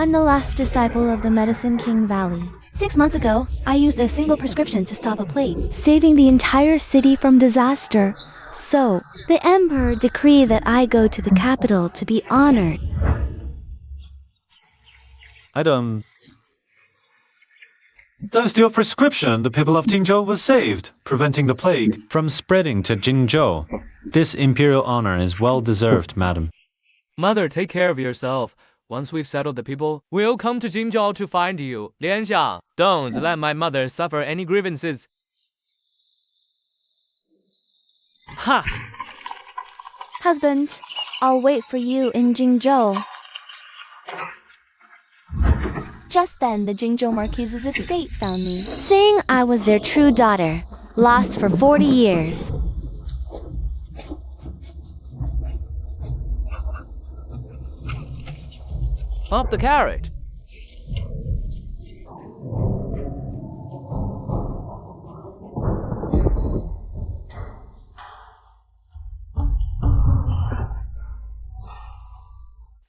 I'm the last disciple of the Medicine King Valley. 6 months ago, I used a single prescription to stop a plague, saving the entire city from disaster. So, the Emperor decreed that I go to the capital to be honored. Thanks to your prescription, the people of Jingzhou were saved, preventing the plague from spreading to Jingzhou. This imperial honor is well deserved, madam. Mother, take care of yourself. Once we've settled the people, we'll come to Jingzhou to find you. Lianxiang, don't let my mother suffer any grievances. Ha! Husband, I'll wait for you in Jingzhou. Just then, the Jingzhou Marquise's estate found me, saying I was their true daughter, lost for 40 years. Up the carrot.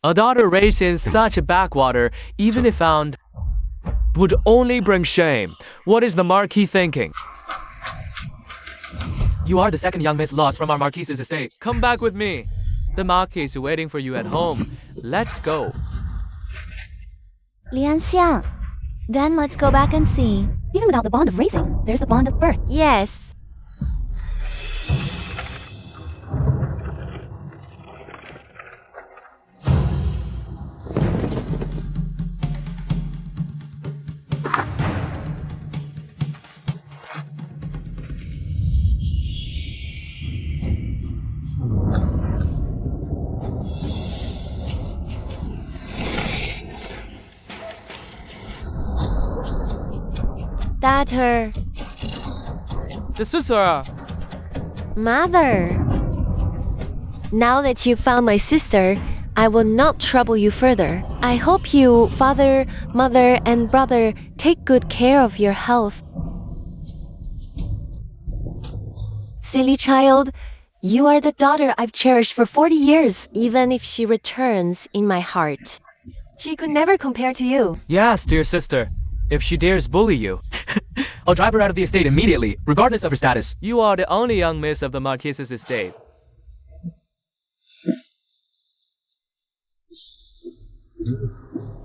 A daughter raised in such a backwater, even if found, would only bring shame. What is the Marquis thinking? You are the second young miss lost from our Marquise's estate. Come back with me. The Marquis is waiting for you at home. Let's go. Lianxiang, then let's go back and see. Even without the bond of raising, there's the bond of birth. Yes. That's her. The sister. Mother. Now that you've found my sister, I will not trouble you further. I hope you, father, mother, and brother, take good care of your health. Silly child, you are the daughter I've cherished for 40 years, even if she returns in my heart. She could never compare to you. Yes, dear sister. If she dares bully you, I'll drive her out of the estate immediately, regardless of her status. You are the only young miss of the Marquise's estate.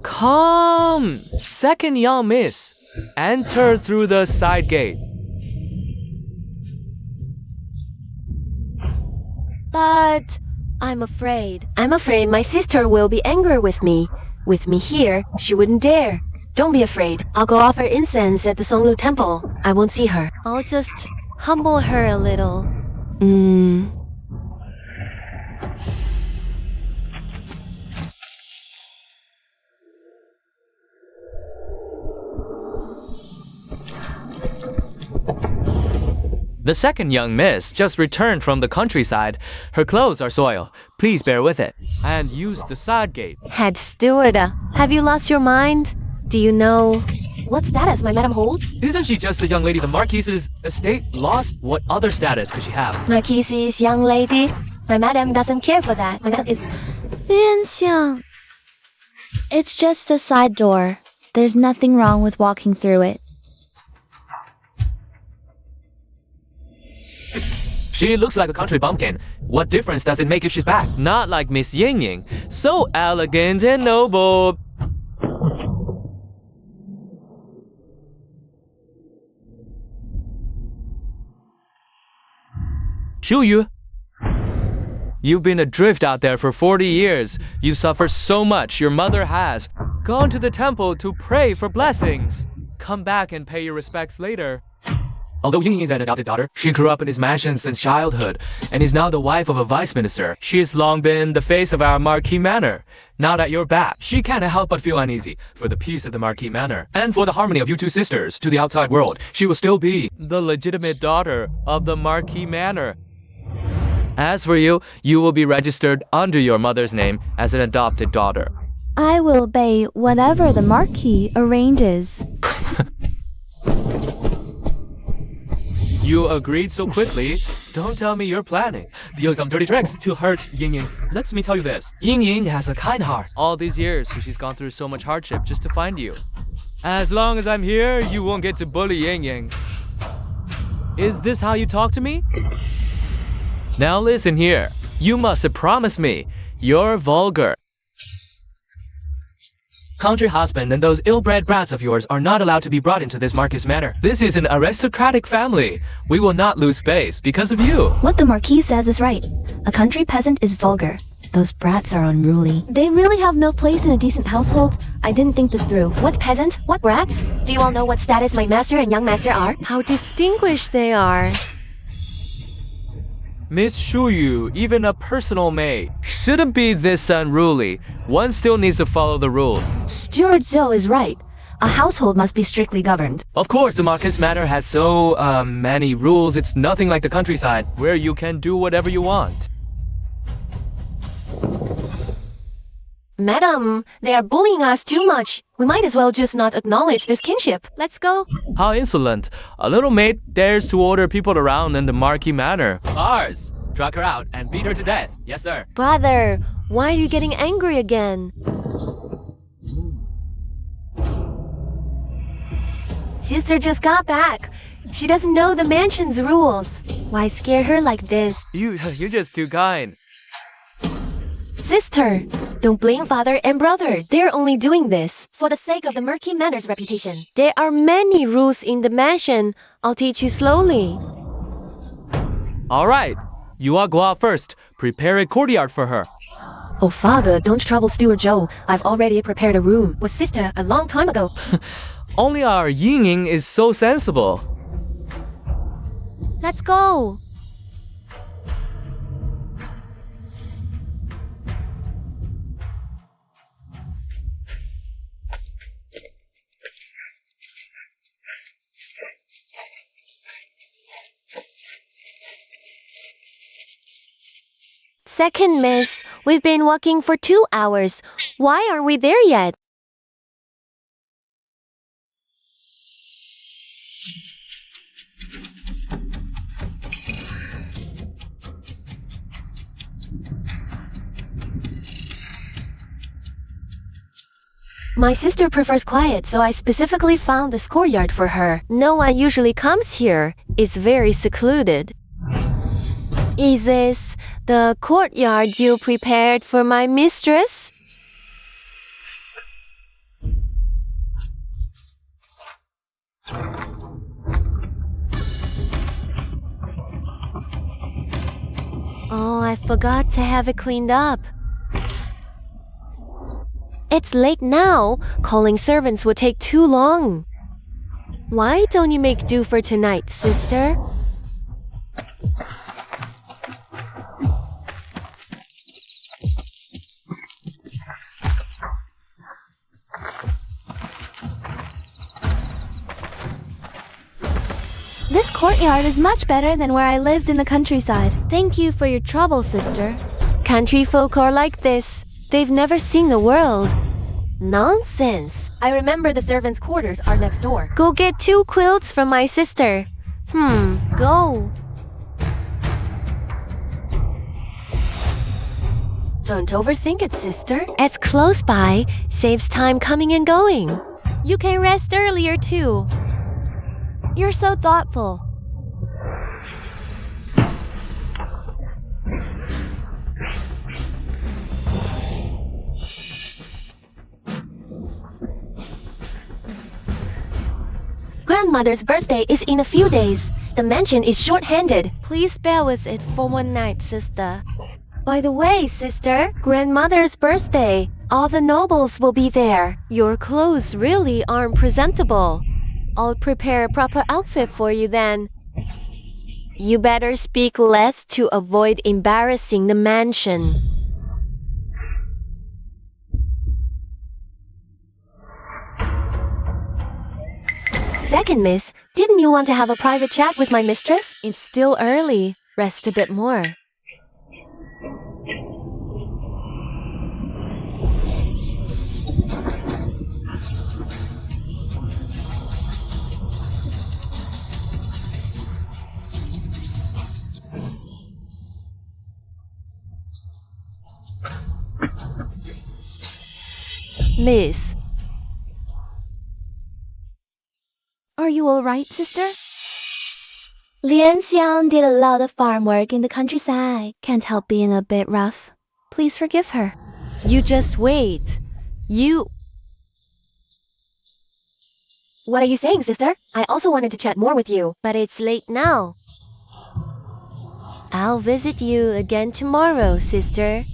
Come, second young miss. Enter through the side gate. But I'm afraid my sister will be angry with me. With me here, she wouldn't dare. Don't be afraid. I'll go offer incense at the Songlu temple. I won't see her. I'll just humble her a little. The second young miss just returned from the countryside. Her clothes are soiled. Please bear with it. And use the side gate. Head steward, have you lost your mind? Do you know what status my madam holds? Isn't she just the young lady the Marquise's estate lost? What other status could she have? Marquise's young lady? My madam doesn't care for that. My madam is... Lianxiang. It's just a side door. There's nothing wrong with walking through it. She looks like a country bumpkin. What difference does it make if she's back? Not like Miss Ying Ying. So elegant and noble. Zhu Yu, you've been adrift out there for 40 years. You've suffered so much. Your mother has gone to the temple to pray for blessings. Come back and pay your respects later. Although Ying Ying is an adopted daughter, she grew up in his mansion since childhood and is now the wife of a vice minister. She has long been the face of our Marquis Manor. Now that you're back, she can't help but feel uneasy for the peace of the Marquis Manor and for the harmony of you two sisters to the outside world. She will still be the legitimate daughter of the Marquis Manor. As for you, you will be registered under your mother's name as an adopted daughter. I will obey whatever the Marquis arranges. You agreed so quickly. Don't tell me you're planning. Use some dirty tricks to hurt Ying Ying. Let me tell you this. Ying Ying has a kind heart. All these years, she's gone through so much hardship just to find you. As long as I'm here, you won't get to bully Ying Ying. Is this how you talk to me? Now listen here. You must promise me. You're vulgar. Country husband and those ill-bred brats of yours are not allowed to be brought into this Marquis manor. This is an aristocratic family. We will not lose face because of you. What the Marquis says is right. A country peasant is vulgar. Those brats are unruly. They really have no place in a decent household. I didn't think this through. What peasant? What brats? Do you all know what status my master and young master are? How distinguished they are. Miss Shuyu, even a personal maid, shouldn't be this unruly. One still needs to follow the rules. Steward Zhou is right. A household must be strictly governed. Of course, the Marquis manor has so many rules. It's nothing like the countryside, where you can do whatever you want. Madam, they are bullying us too much. We might as well just not acknowledge this kinship. Let's go. How insolent. A little maid dares to order people around in the Marquis manor. Ours. Drag her out and beat her to death. Yes, sir. Brother, why are you getting angry again? Sister just got back. She doesn't know the mansion's rules. Why scare her like this? You're just too kind. Sister, don't blame father and brother. They're only doing this for the sake of the Marquis manor's reputation. There are many rules in the mansion. I'll teach you slowly. All right. You all go out first. Prepare a courtyard for her. Oh, father, don't trouble Steward Zhou. I've already prepared a room with sister a long time ago. Only our Ying Ying is so sensible. Let's go. Second, miss, we've been walking for 2 hours. Why aren't we there yet? My sister prefers quiet, so I specifically found this courtyard for her. No one usually comes here. It's very secluded. Is this the courtyard you prepared for my mistress? Oh, I forgot to have it cleaned up. It's late now. Calling servants would take too long. Why don't you make do for tonight, sister? This courtyard is much better than where I lived in the countryside. Thank you for your trouble, sister. Country folk are like this. They've never seen the world. Nonsense. I remember the servants' quarters are next door. Go get 2 quilts from my sister. Go. Don't overthink it, sister. It's close by. Saves time coming and going. You can rest earlier, too. You're so thoughtful. Grandmother's birthday is in a few days. The mansion is short-handed. Please bear with it for one night, sister. By the way, sister, grandmother's birthday. All the nobles will be there. Your clothes really aren't presentable. I'll prepare a proper outfit for you then. You better speak less to avoid embarrassing the mansion. Second, miss, didn't you want to have a private chat with my mistress? It's still early. Rest a bit more. Miss. Are you alright, sister? Lian Xiang did a lot of farm work in the countryside. Can't help being a bit rough. Please forgive her. You just wait. What are you saying, sister? I also wanted to chat more with you, but it's late now. I'll visit you again tomorrow, sister.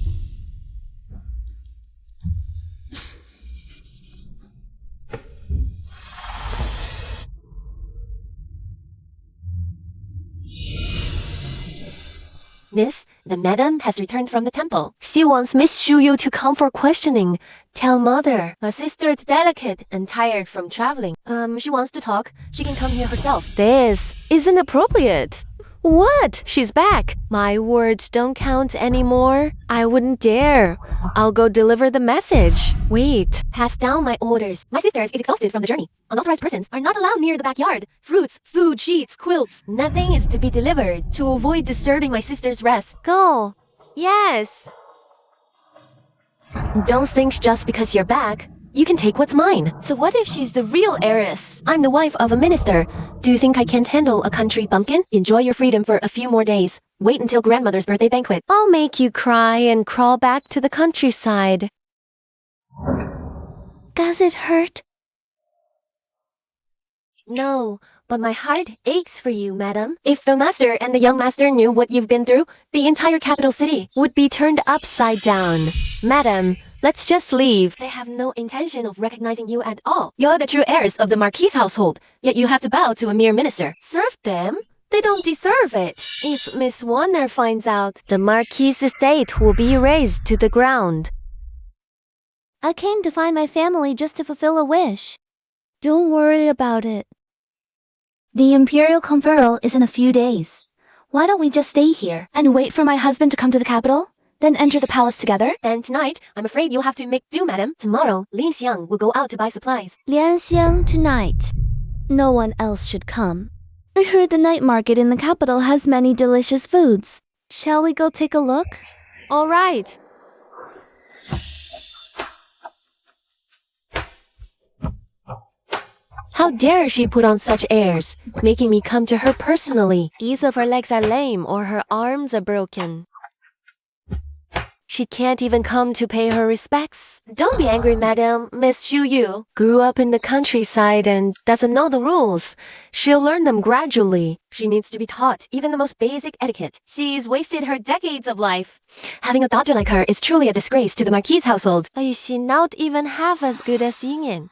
Miss, the madam has returned from the temple. She wants Miss Shuyu to come for questioning. Tell mother. My sister's delicate and tired from traveling. She wants to talk. She can come here herself. This isn't appropriate. What? She's back. My words don't count anymore. I wouldn't dare. I'll go deliver the message. Wait. Pass down my orders. My sister is exhausted from the journey. Unauthorized persons are not allowed near the backyard. Fruits, food, sheets, quilts. Nothing is to be delivered to avoid disturbing my sister's rest. Go. Yes. Don't think just because you're back, you can take what's mine. So what if she's the real heiress? I'm the wife of a minister. Do you think I can't handle a country bumpkin? Enjoy your freedom for a few more days. Wait until grandmother's birthday banquet. I'll make you cry and crawl back to the countryside. Does it hurt? No, but my heart aches for you, madam. If the master and the young master knew what you've been through, the entire capital city would be turned upside down. Madam, let's just leave. They have no intention of recognizing you at all. You're the true heiress of the Marquis household, yet you have to bow to a mere minister. Serve them? They don't deserve it. If Miss Warner finds out, the Marquis' estate will be razed to the ground. I came to find my family just to fulfill a wish. Don't worry about it. The imperial conferral is in a few days. Why don't we just stay here and wait for my husband to come to the capital? Then enter the palace together? Then tonight, I'm afraid you'll have to make do, madam. Tomorrow, Lin Xiang will go out to buy supplies. Lian Xiang tonight. No one else should come. I heard the night market in the capital has many delicious foods. Shall we go take a look? All right. How dare she put on such airs, making me come to her personally. Either of her legs are lame or her arms are broken. She can't even come to pay her respects. Don't be angry, madam. Miss Xu Yu grew up in the countryside and doesn't know the rules. She'll learn them gradually. She needs to be taught even the most basic etiquette. She's wasted her decades of life. Having a daughter like her is truly a disgrace to the Marquis household. Is she not even half as good as Yingyan?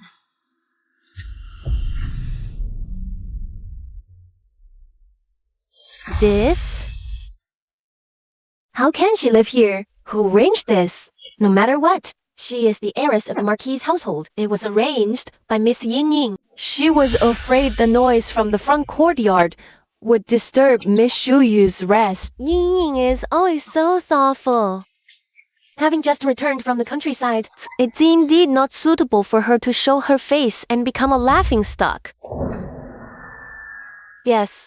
This? How can she live here? Who arranged this? No matter what, she is the heiress of the Marquis' household. It was arranged by Miss Ying. She was afraid the noise from the front courtyard would disturb Miss Shuyu's rest. Ying is always so thoughtful. Having just returned from the countryside, it's indeed not suitable for her to show her face and become a laughingstock. Yes.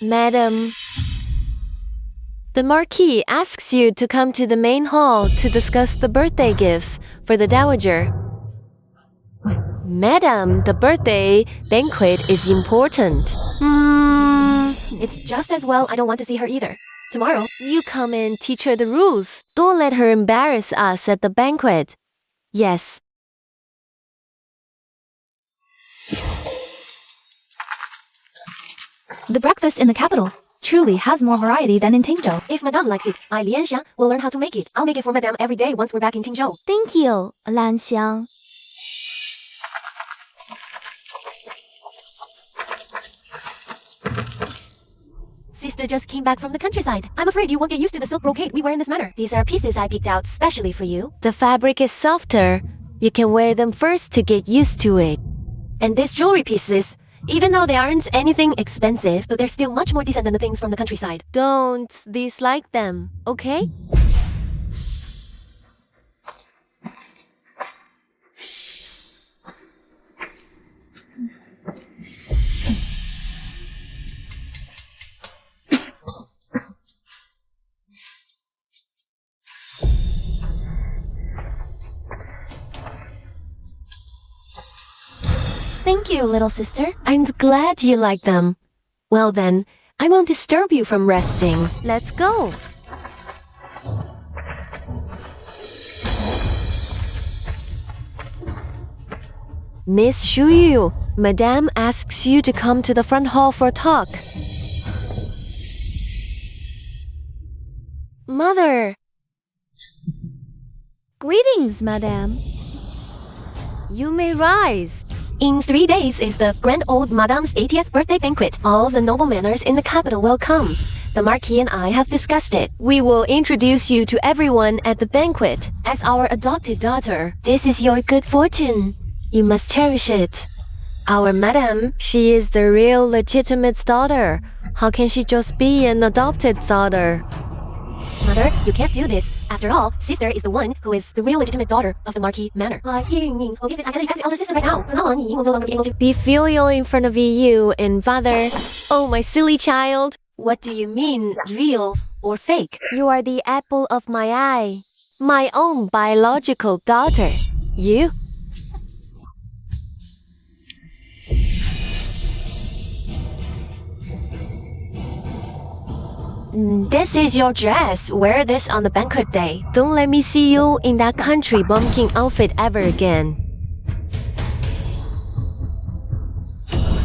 Madam, the Marquis asks you to come to the main hall to discuss the birthday gifts for the Dowager. Madam, the birthday banquet is important. It's just as well I don't want to see her either. Tomorrow, you come and teach her the rules. Don't let her embarrass us at the banquet. Yes. The breakfast in the capital truly has more variety than in Tingzhou. If Madame likes it, I, Lian Xia, will learn how to make it. I'll make it for Madame every day once we're back in Tingzhou. Thank you, Lan Xiang. Sister just came back from the countryside. I'm afraid you won't get used to the silk brocade we wear in this manner. These are pieces I picked out specially for you. The fabric is softer. You can wear them first to get used to it. And these jewelry pieces, even though they aren't anything expensive, they're still much more decent than the things from the countryside. Don't dislike them, okay? Thank you, little sister. I'm glad you like them. Well then, I won't disturb you from resting. Let's go. Miss Shuyu, Madame asks you to come to the front hall for a talk. Mother! Greetings, Madame. You may rise. In 3 days is the grand old Madame's 80th birthday banquet. All the noble manners in the capital will come. The Marquis and I have discussed it. We will introduce you to everyone at the banquet as our adopted daughter. This is your good fortune. You must cherish it. Our Madame, she is the real legitimate daughter. How can she just be an adopted daughter? Mother, you can't do this. After all, sister is the one who is the real legitimate daughter of the Marquis Manor. We'll give this identity back to elder sister right now. From now on, you will no longer be able to be filial in front of you and father. Oh, my silly child. What do you mean, real or fake? You are the apple of my eye. My own biological daughter. You? This is your dress. Wear this on the banquet day. Don't let me see you in that country bumpkin outfit ever again.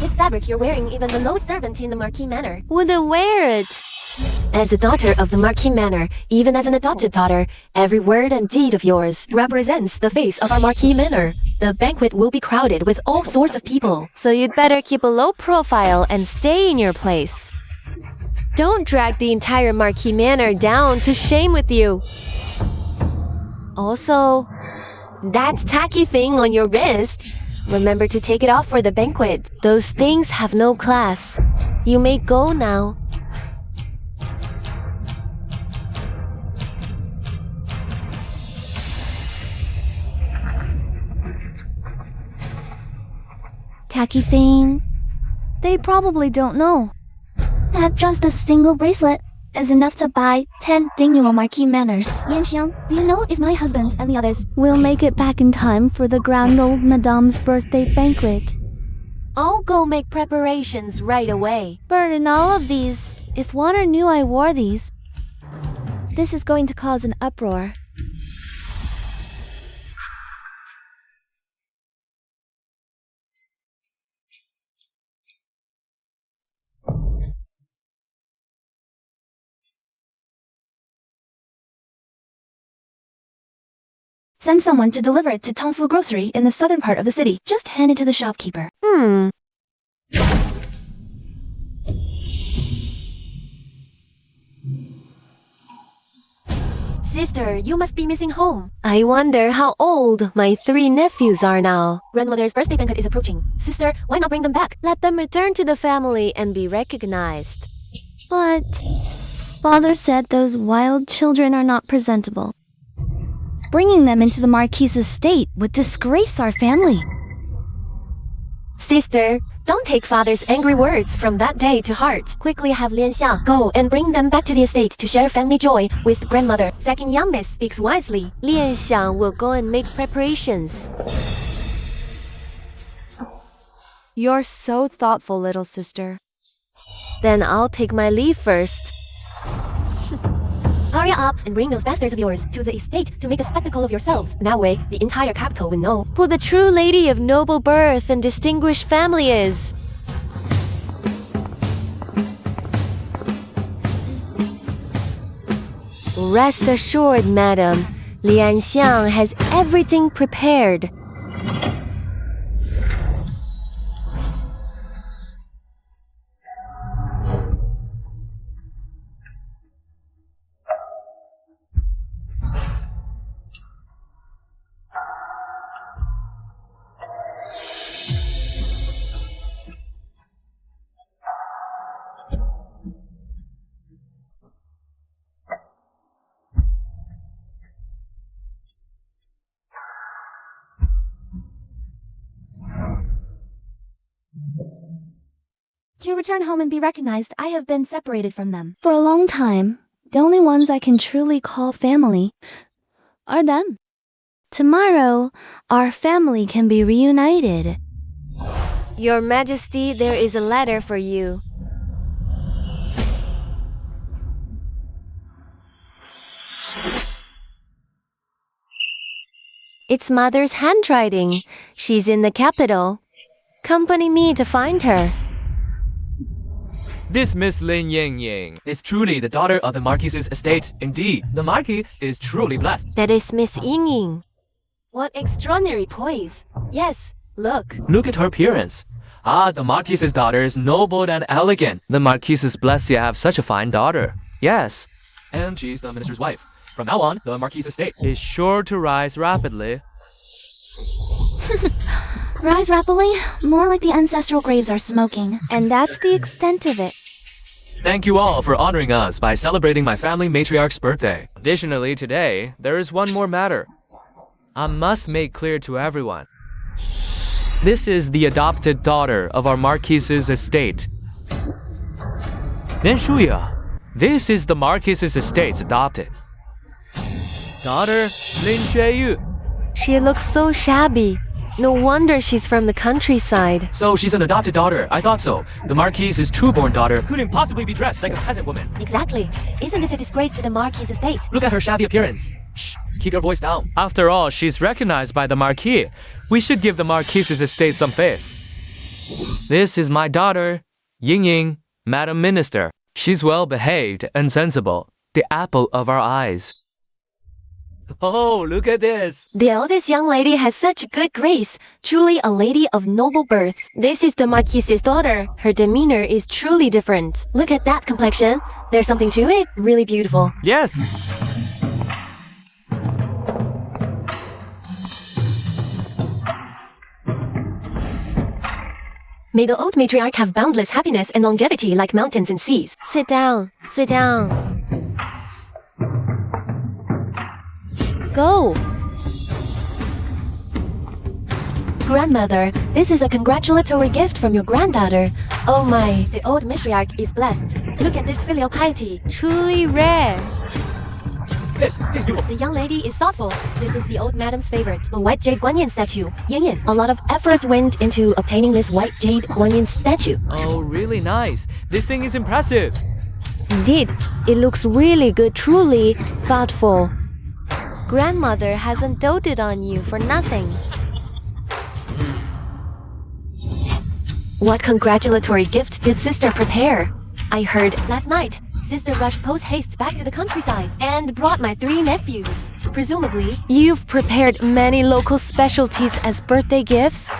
This fabric you're wearing, even the lowest servant in the Marquis Manor wouldn't wear it. As a daughter of the Marquis Manor, even as an adopted daughter, every word and deed of yours represents the face of our Marquis Manor. The banquet will be crowded with all sorts of people, so you'd better keep a low profile and stay in your place. Don't drag the entire Marquis Manor down to shame with you. Also, that tacky thing on your wrist, remember to take it off for the banquet. Those things have no class. You may go now. Tacky thing. They probably don't know that just a single bracelet is enough to buy 10 Dingnuo Marquis Manors. Yanxiang, do you know if my husband and the others will make it back in time for the grand old Madame's birthday banquet? I'll go make preparations right away. Burn all of these. If Warner knew I wore these, this is going to cause an uproar. Send someone to deliver it to Tongfu Grocery in the southern part of the city. Just hand it to the shopkeeper. Sister, you must be missing home. I wonder how old my 3 nephews are now. Grandmother's birthday banquet is approaching. Sister, why not bring them back? Let them return to the family and be recognized. But Father said those wild children are not presentable. Bringing them into the Marquis's estate would disgrace our family. Sister, don't take father's angry words from that day to heart. Quickly have Lianxia go and bring them back to the estate to share family joy with grandmother. Second youngest speaks wisely. Lianxia will go and make preparations. You're so thoughtful, little sister. Then I'll take my leave first. Hurry up and bring those bastards of yours to the estate to make a spectacle of yourselves. That way, the entire capital will know who the true lady of noble birth and distinguished family is. Rest assured, madam, Lianxiang has everything prepared. To return home and be recognized, I have been separated from them. For a long time, the only ones I can truly call family are them. Tomorrow, our family can be reunited. Your Majesty, there is a letter for you. It's mother's handwriting. She's in the capital. Accompany me to find her. This Miss Lin Ying is truly the daughter of the Marquis's estate. Indeed, the Marquis is truly blessed. That is Miss Ying Ying. What extraordinary poise. Yes, look. Look at her appearance. Ah, the Marquis's daughter is noble and elegant. The Marquis is blessed to have such a fine daughter. Yes. And she's the minister's wife. From now on, the Marquis' estate is sure to rise rapidly. Rise rapidly? More like the ancestral graves are smoking. And that's the extent of it. Thank you all for honoring us by celebrating my family matriarch's birthday. Additionally, today, there is one more matter. I must make clear to everyone. This is the adopted daughter of our Marquis's estate. Lin Shuya, this is the Marquis's estate's adopted daughter, Lin Xueyu. She looks so shabby. No wonder she's from the countryside. So she's an adopted daughter. I thought so. The Marquis's true-born daughter couldn't possibly be dressed like a peasant woman. Exactly. Isn't this a disgrace to the Marquis' estate? Look at her shabby appearance. Shh, keep your voice down. After all, she's recognized by the Marquis. We should give the Marquis's estate some face. This is my daughter, Ying Ying, Madam Minister. She's well-behaved and sensible, the apple of our eyes. Oh, look at this. The eldest young lady has such good grace, truly a lady of noble birth. This is the Marquis's daughter. Her demeanor is truly different. Look at that complexion. There's something to it. Really beautiful. Yes. May the old matriarch have boundless happiness and longevity like mountains and seas. Sit down. Sit down. Go. Grandmother, this is a congratulatory gift from your granddaughter. Oh my, the old matriarch is blessed. Look at this filial piety. Truly rare. This is beautiful. The young lady is thoughtful. This is the old madam's favorite, a white jade Guanyin statue. Yin Yin. A lot of effort went into obtaining this white jade Guanyin statue. Oh, really nice. This thing is impressive. Indeed, it looks really good, truly thoughtful. Grandmother hasn't doted on you for nothing. What congratulatory gift did sister prepare? I heard last night, sister rushed post-haste back to the countryside and brought my 3 nephews. Presumably, you've prepared many local specialties as birthday gifts?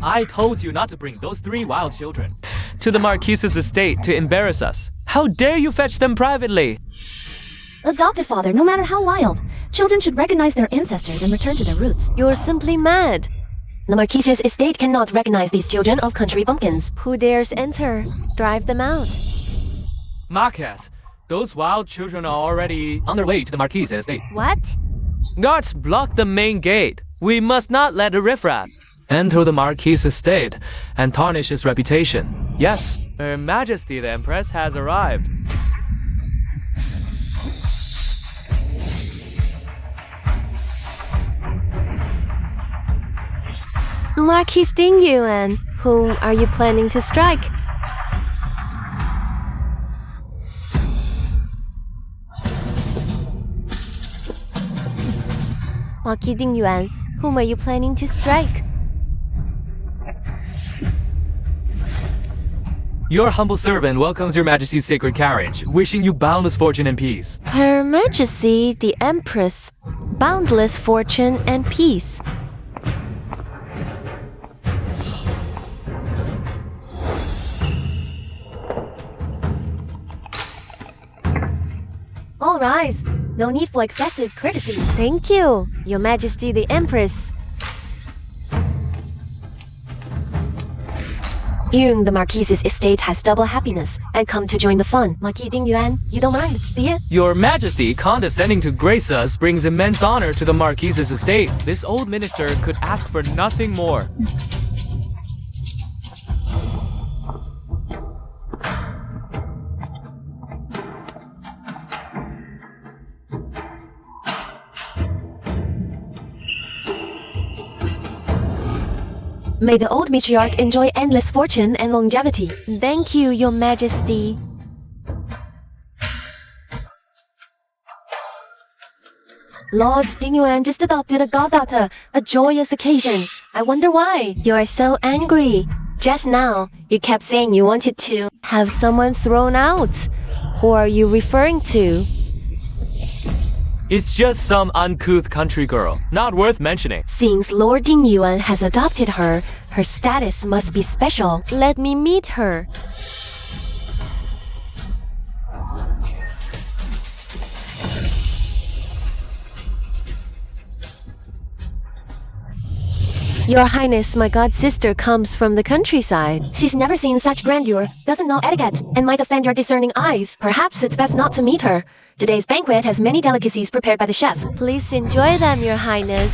I told you not to bring those 3 wild children to the Marquis's estate to embarrass us. How dare you fetch them privately? Adoptive father, no matter how wild, children should recognize their ancestors and return to their roots. You're simply mad. The Marquis's estate cannot recognize these children of country bumpkins. Who dares enter? Drive them out. Marquess, those wild children are already on their way to the Marquis's estate. What? Guards, block the main gate. We must not let the riffraff enter the Marquis's estate and tarnish his reputation. Yes, Her Majesty the Empress has arrived. Marquis Ding Yuan, whom are you planning to strike? Marquis Ding Yuan, whom are you planning to strike? Your humble servant welcomes Your Majesty's sacred carriage, wishing you boundless fortune and peace. Her Majesty the Empress, boundless fortune and peace. All rise. No need for excessive courtesy. Thank you, Your Majesty the Empress. Hearing the Marquis's estate has double happiness and come to join the fun. Marquis Ding Yuan, you don't mind, do you? Your Majesty condescending to grace us brings immense honor to the Marquis's estate. This old minister could ask for nothing more. May the old matriarch enjoy endless fortune and longevity. Thank you, Your Majesty. Lord Dingyuan just adopted a goddaughter, a joyous occasion. I wonder why. You're so angry. Just now, you kept saying you wanted to Have someone thrown out? Who are you referring to? It's just some uncouth country girl, not worth mentioning. Since Lord Dingyuan has adopted her, her status must be special. Let me meet her. Your Highness, my god sister comes from the countryside. She's never seen such grandeur, doesn't know etiquette, and might offend your discerning eyes. Perhaps it's best not to meet her. Today's banquet has many delicacies prepared by the chef. Please enjoy them, Your Highness.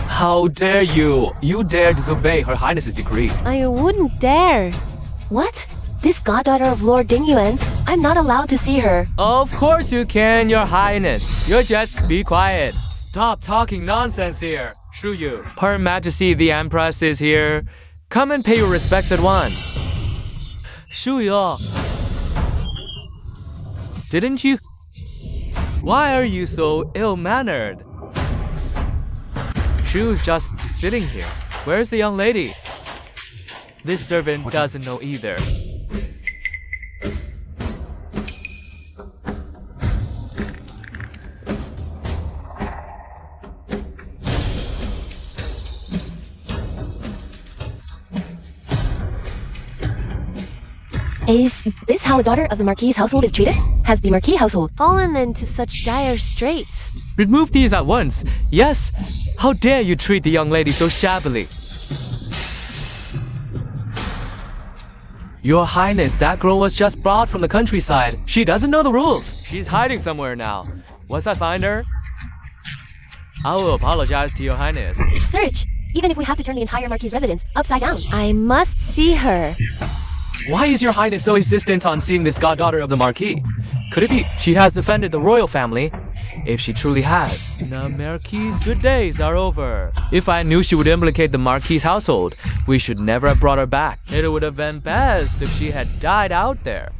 How dare you? You dare disobey Her Highness's decree. I wouldn't dare. What? This goddaughter of Lord Dingyuan? I'm not allowed to see her. Of course you can, Your Highness. You just be quiet. Stop talking nonsense here. Shu Yu. Her Majesty the Empress is here. Come and pay your respects at once. Shu Yu. Didn't you? Why are you so ill-mannered? Shu's just sitting here. Where's the young lady? This servant doesn't know either. Is this how a daughter of the Marquis' household is treated? Has the Marquis household Fallen into such dire straits. Remove these at once. Yes. How dare you treat the young lady so shabbily? Your Highness, that girl was just brought from the countryside. She doesn't know the rules. She's hiding somewhere now. Once I find her, I will apologize to Your Highness. search? Even if we have to turn the entire Marquis' residence upside down. I must see her. Why is Your Highness so insistent on seeing this goddaughter of the Marquis? Could it be she has offended the royal family? If she truly has, the Marquis' good days are over. If I knew she would implicate the Marquis' household, we should never have brought her back. It would have been best if she had died out there.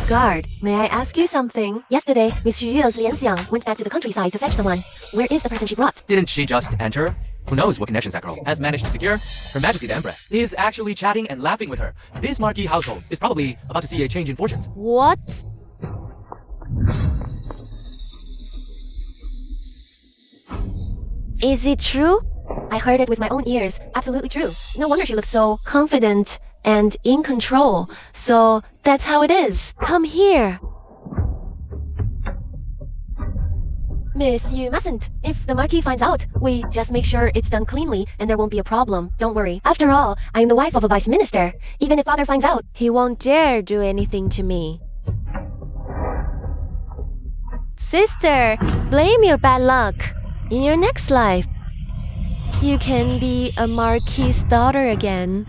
Guard, may I ask you something? Yesterday, Miss Xu Yu's Lian Xiang went back to the countryside to fetch someone. Where is the person she brought? Didn't she just enter? Who knows what connections that girl has managed to secure? Her Majesty the Empress is actually chatting and laughing with her. This Marquis household is probably about to see a change in fortunes. What? Is it true? I heard it with my own ears. Absolutely true. No wonder she looks so confident and in control. So that's how it is. Come here. Miss, you mustn't. If the Marquis finds out, we just make sure it's done cleanly and there won't be a problem. Don't worry. After all, I'm the wife of a vice minister. Even if father finds out, He won't dare do anything to me. Sister, blame your bad luck. In your next life, you can be a Marquis' daughter again.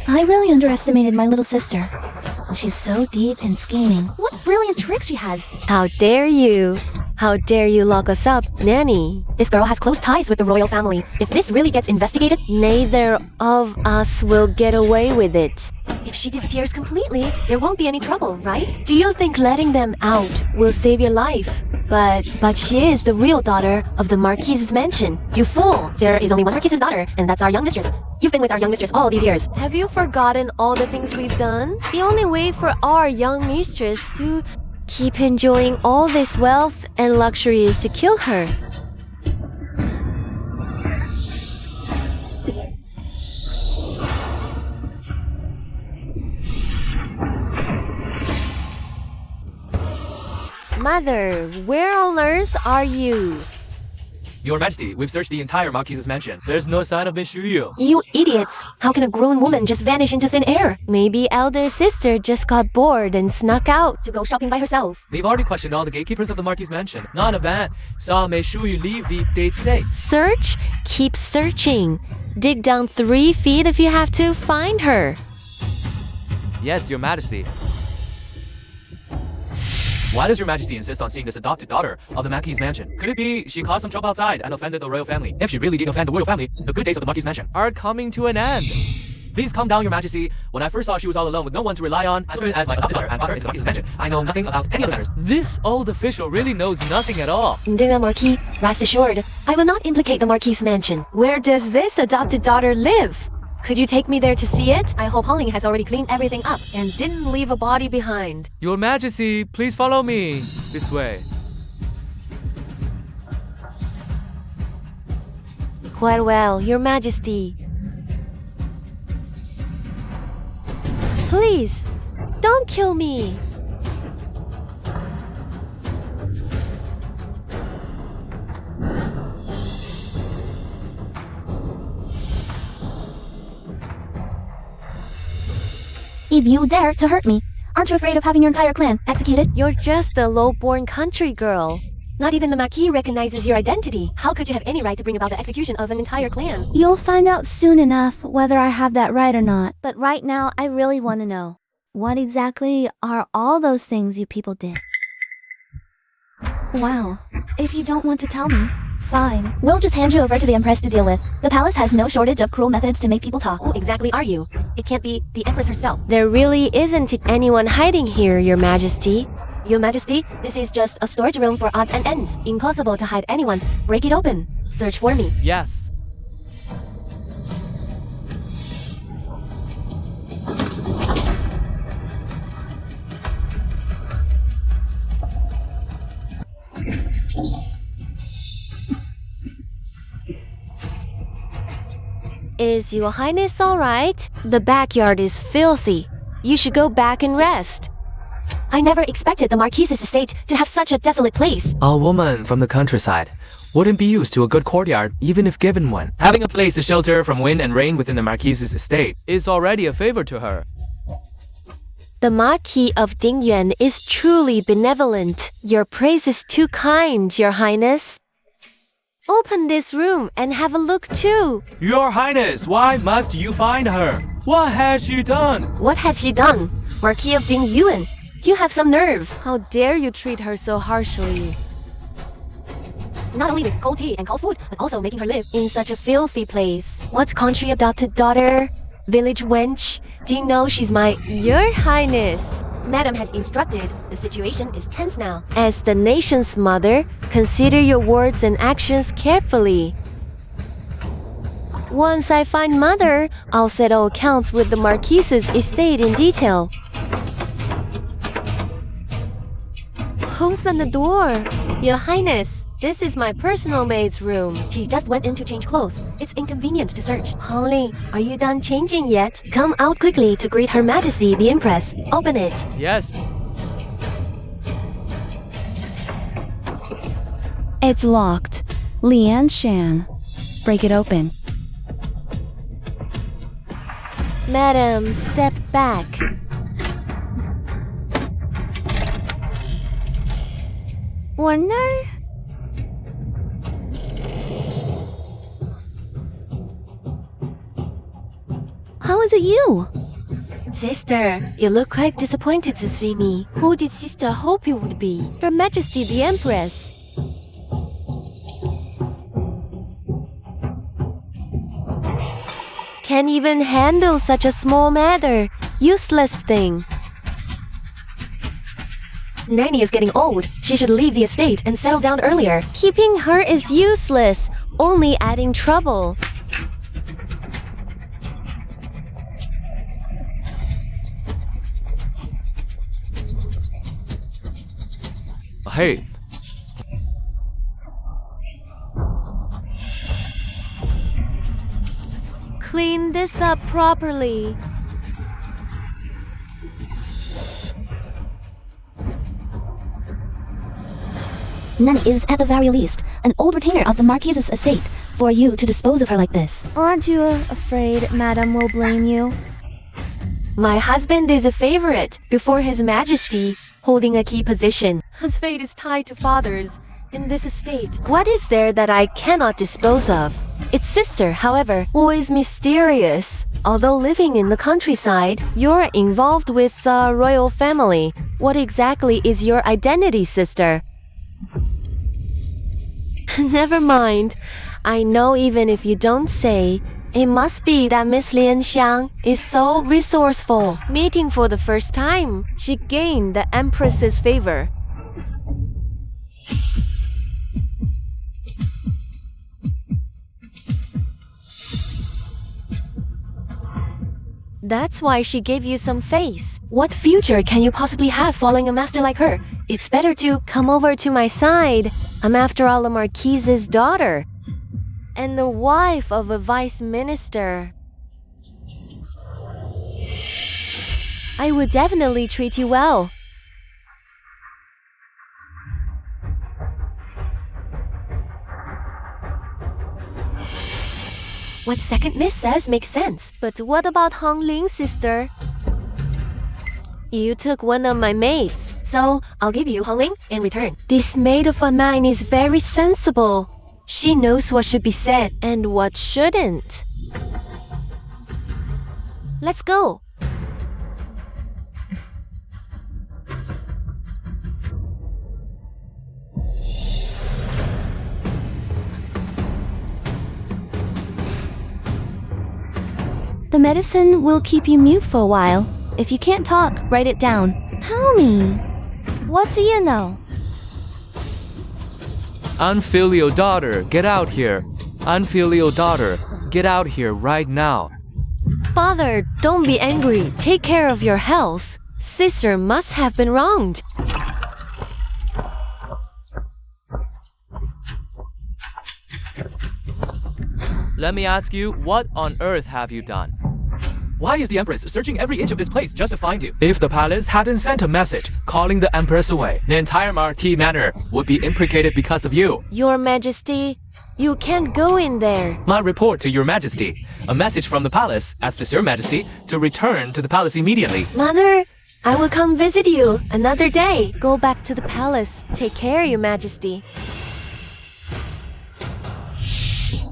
I really underestimated my little sister. She's so deep and scheming. What brilliant tricks she has! How dare you? How dare you lock us up, Nanny? this girl has close ties with the royal family. If this really gets investigated, Neither of us will get away with it. if she disappears completely, there won't be any trouble, right? Do you think letting them out will save your life? But she is the real daughter of the Marquis's mansion. You fool! There is only one Marquis's daughter, and that's our young mistress. You've been with our young mistress all these years. Have you forgotten all the things we've done? The only way for our young mistress to keep enjoying all this wealth and luxury is to kill her. Mother, where on earth are you? Your Majesty, we've searched the entire Marquise's mansion. There's no sign of Miss Shuyu. You idiots! How can a grown woman just vanish into thin air? Maybe elder sister just got bored and snuck out to go shopping by herself. We've already questioned all the gatekeepers of the Marquise mansion. None of that saw Miss Shuyu leave the date state. Search? Keep searching. Dig down 3 feet if you have to find her. Yes, Your Majesty. Why does Your Majesty insist on seeing this adopted daughter of the Marquise mansion? Could it be she caused some trouble outside and offended the royal family? If she really did offend the royal family, the good days of the Marquise mansion are coming to an end. Please calm down, Your Majesty. When I first saw she was all alone with no one to rely on, as good as my adopted daughter and daughter is the Marquise mansion, I know nothing about any other matters. This old official really knows nothing at all. Dear Marquis, rest assured, I will not implicate the Marquise mansion. Where does this adopted daughter live? Could you take me there to see it? I hope Holling has already cleaned everything up and didn't leave a body behind. Your Majesty, please follow me. This way. Quite well, Your Majesty. Please, don't kill me. If you dare to hurt me, aren't you afraid of having your entire clan executed? You're just a low-born country girl. Not even the Marquis recognizes your identity. How could you have any right to bring about the execution of an entire clan? You'll find out soon enough whether I have that right or not. But right now, I really want to know. What exactly are all those things you people did? Wow. If you don't want to tell me, fine. We'll just hand you over to the Empress to deal with. The palace has no shortage of cruel methods to make people talk. Who exactly are you? It can't be the Empress herself. There really isn't anyone hiding here, Your Majesty. Your Majesty, this is just a storage room for odds and ends. Impossible to hide anyone. Break it open. Search for me. Yes. Is Your Highness all right? The backyard is filthy. You should go back and rest. I never expected the Marquise's estate to have such a desolate place. A woman from the countryside wouldn't be used to a good courtyard even if given one. Having a place to shelter from wind and rain within the Marquise's estate is already a favor to her. The Marquis of Dingyuan is truly benevolent. Your praise is too kind, Your Highness. Open this room and have a look too. Your Highness, why must you find her? What has she done? What has she done? Marquis of Dingyuan, you have some nerve. How dare you treat her so harshly? Not only with cold tea and cold food, but also making her live in such a filthy place. What's country adopted daughter? Village wench? Do you know she's my Your Highness? Madam has instructed. The situation is tense now. As the nation's mother, consider your words and actions carefully. Once I find Mother, I'll settle accounts with the Marquise's estate in detail. Who's on the door? Your Highness, this is my personal maid's room. She just went in to change clothes. It's inconvenient to search. Holly, are you done changing yet? Come out quickly to greet Her Majesty, the Empress. Open it. Yes. It's locked. Lian Shan. Break it open. Madam, step back. Wonder? How is it you? Sister, you look quite disappointed to see me. Who did Sister hope you would be? Her Majesty the Empress. Can't even handle such a small matter. Useless thing. Nanny is getting old. She should leave the estate and settle down earlier. Keeping her is useless, only adding trouble. Hey. Clean this up properly. None is, at the very least, an old retainer of the Marquise's estate, for you to dispose of her like this. Aren't you afraid Madame will blame you? My husband is a favorite before His Majesty, holding a key position. His fate is tied to father's in this estate. What is there that I cannot dispose of? Its sister, however, always mysterious. Although living in the countryside, you're involved with a royal family. What exactly is your identity, sister? Never mind. I know even if you don't say, it must be that Miss Lianxiang is so resourceful. Meeting for the first time, she gained the Empress's favor. That's why she gave you some face. What future can you possibly have following a master like her? It's better to come over to my side. I'm after all a marquise's daughter and the wife of a vice minister. I would definitely treat you well. What second miss says makes sense. But what about Hong Ling's sister? You took one of my maids, so I'll give you Hong Ling in return. This maid of mine is very sensible. She knows what should be said and what shouldn't. Let's go. The medicine will keep you mute for a while. If you can't talk, write it down. Tell me, what do you know? Unfilial daughter, get out here. Unfilial daughter, get out here right now. Father, don't be angry. Take care of your health. Sister must have been wronged. Let me ask you, what on earth have you done? Why is the Empress searching every inch of this place just to find you? If the palace hadn't sent a message calling the Empress away, the entire Marquis Manor would be implicated because of you. Your Majesty, you can't go in there. My report to Your Majesty. A message from the palace asks Your Majesty to return to the palace immediately. Mother, I will come visit you another day. Go back to the palace. Take care, Your Majesty.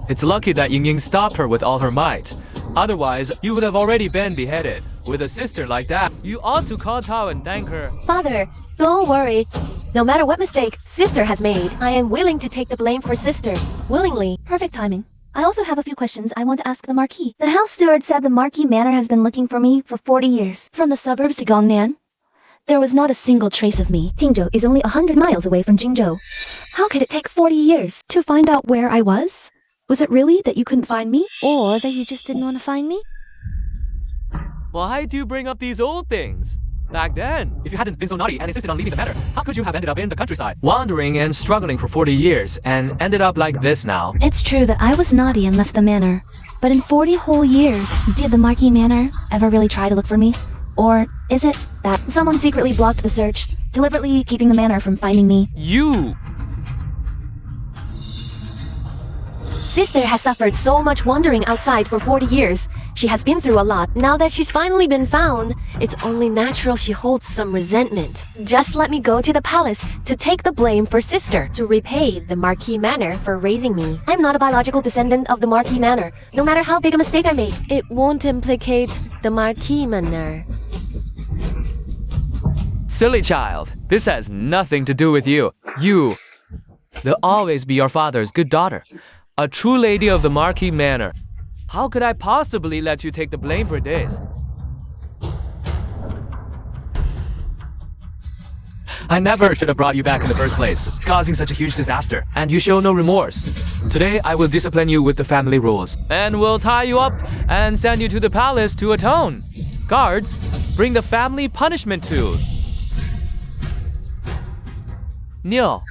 It's lucky that Ying Ying stopped her with all her might. Otherwise, you would have already been beheaded. With a sister like that, you ought to kowtow and thank her. Father, don't worry. No matter what mistake sister has made, I am willing to take the blame for sister. Willingly. Perfect timing. I also have a few questions I want to ask the Marquis. The house steward said the Marquis Manor has been looking for me for 40 years. From the suburbs to Gongnan, there was not a single trace of me. Jingzhou is only 100 miles away from Jingzhou. How could it take 40 years to find out where I was? Was it really that you couldn't find me? Or that you just didn't want to find me? Why do you bring up these old things? Back then, if you hadn't been so naughty and insisted on leaving the manor, how could you have ended up in the countryside, wandering and struggling for 40 years, and ended up like this now? It's true that I was naughty and left the manor. But in 40 whole years, did the Marquis Manor ever really try to look for me? Or is it that someone secretly blocked the search, deliberately keeping the manor from finding me? You! Sister has suffered so much wandering outside for 40 years. She has been through a lot. Now that she's finally been found, it's only natural she holds some resentment. Just let me go to the palace to take the blame for sister, to repay the Marquis Manor for raising me. I'm not a biological descendant of the Marquis Manor. No matter how big a mistake I made, it won't implicate the Marquis Manor. Silly child, this has nothing to do with you. You will always be your father's good daughter. A true lady of the Marquis Manor. How could I possibly let you take the blame for this? I never should have brought you back in the first place, causing such a huge disaster, and you show no remorse. Today, I will discipline you with the family rules, and we'll tie you up and send you to the palace to atone. Guards, bring the family punishment tools. Neil.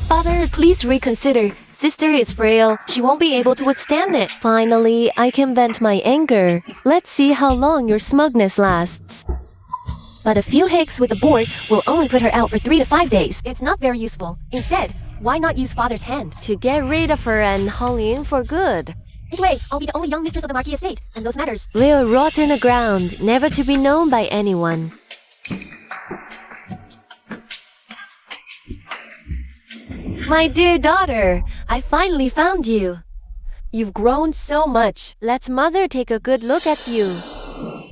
Father, please reconsider. Sister is frail. She won't be able to withstand it. Finally, I can vent my anger. Let's see how long your smugness lasts. But a few hicks with the board will only put her out for 3 to 5 days. It's not very useful. Instead, Why not use father's hand? To get rid of her and Hong for good. Anyway, I'll be the only young mistress of the Marquis estate, and those matters Will rot in the ground, never to be known by anyone. My dear daughter, I finally found you. You've grown so much. Let mother take a good look at you.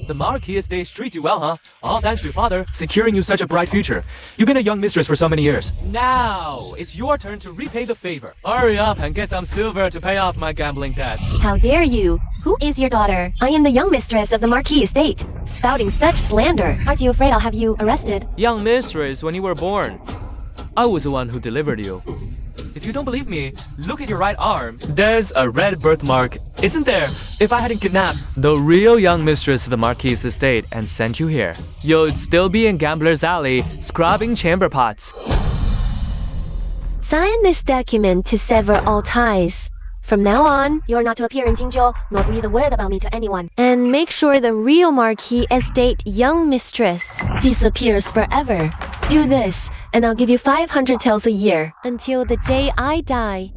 The Marquis estate treats you well, huh? All thanks to your father, securing you such a bright future. You've been a young mistress for so many years. Now, it's your turn to repay the favor. Hurry up and get some silver to pay off my gambling debts. How dare you? Who is your daughter? I am the young mistress of the Marquis estate. Spouting such slander. Aren't you afraid I'll have you arrested? Young mistress, when you were born, I was the one who delivered you. If you don't believe me, look at your right arm. There's a red birthmark, isn't there? If I hadn't kidnapped the real young mistress of the Marquis estate and sent you here, you'd still be in Gambler's Alley, scrubbing chamber pots. Sign this document to sever all ties. From now on, You're not to appear in Jingzhou, nor breathe a word about me to anyone. and make sure the real Marquis estate young mistress disappears forever. Do this, and I'll give you 500 taels a year until the day I die.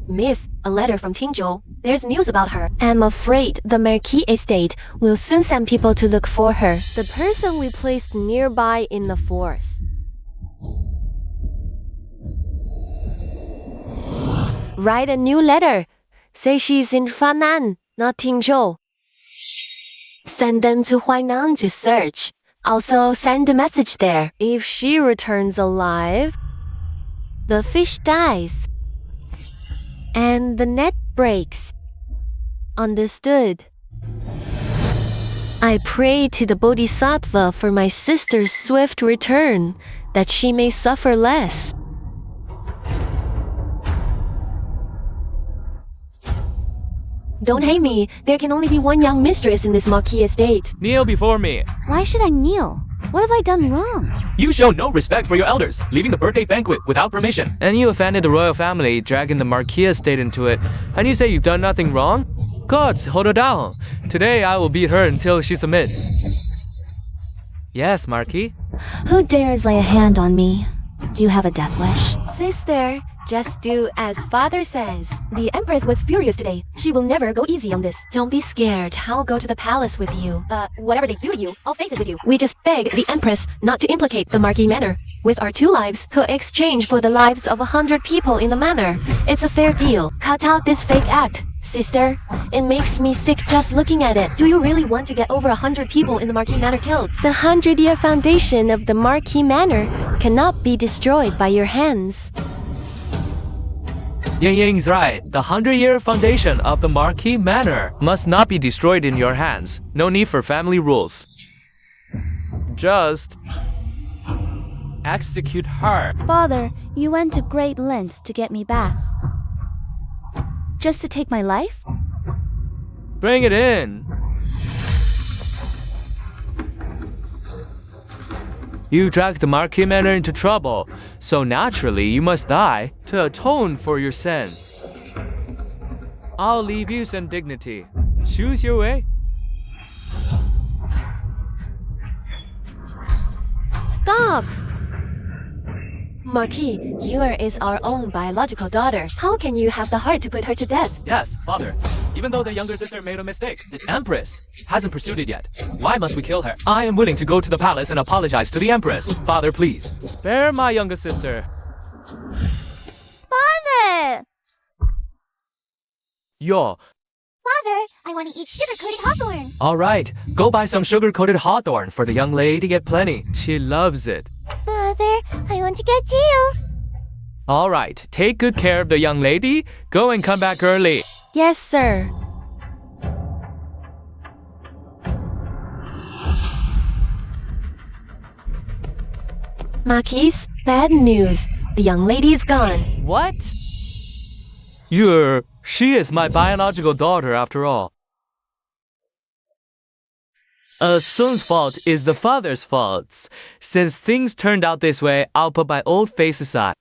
Miss, a letter from Jingzhou. There's news about her. I'm afraid the Marquis estate will soon send people to look for her. The person we placed nearby in the forest. Write a new letter. Say she's in Huainan, not Jingzhou. Send them to Huainan to search. Also, send a message there. If she returns alive, the fish dies. And the net breaks. Understood. I pray to the Bodhisattva for my sister's swift return, that she may suffer less. Don't hate me. There can only be one young mistress in this Marquis estate. Kneel before me. Why should I kneel? What have I done wrong? You show no respect for your elders, leaving the birthday banquet without permission. And you offended the royal family, dragging the Marquis estate into it. And you say you've done nothing wrong? Gods, hold her down. Today I will beat her until she submits. Yes, Marquis? Who dares lay a hand on me? Do you have a death wish? Sister, just do as father says. The Empress was furious today. She will never go easy on this. Don't be scared. I'll go to the palace with you. Whatever they do to you, I'll face it with you. We just beg the Empress not to implicate the Marquis manor. With our 2 lives, To exchange for the lives of 100 people in the manor. It's a fair deal. Cut out this fake act, sister. It makes me sick just looking at it. do you really want to get over 100 people in the Marquis manor killed? The 100-year foundation of the Marquis Manor cannot be destroyed by your hands. Ying Ying's right. The 100-year foundation of the Marquis Manor must not be destroyed in your hands. No need for family rules. Just execute her. Father, you went to great lengths to get me back. Just to take my life? Bring it in. You dragged the Marquis Manor into trouble, so naturally you must die to atone for your sin. I'll leave you some dignity. Choose your way. Stop! Marquis, Heiress is our own biological daughter. How can you have the heart to put her to death? Yes, father. Even though the younger sister made a mistake, the Empress hasn't pursued it yet. Why must we kill her? I am willing to go to the palace and apologize to the Empress. Father, please, spare my younger sister. Father! Yo, Father, I want to eat sugar-coated hawthorn. all right. Go buy some sugar-coated hawthorn for the young lady to get plenty. She loves it. Father, I want to get you. All right. Take good care of the young lady. Go and come back early. Yes, sir. Marquis, bad news. The young lady is gone. What? She is my biological daughter after all. A son's fault is the father's fault. Since things turned out this way, I'll put my old face aside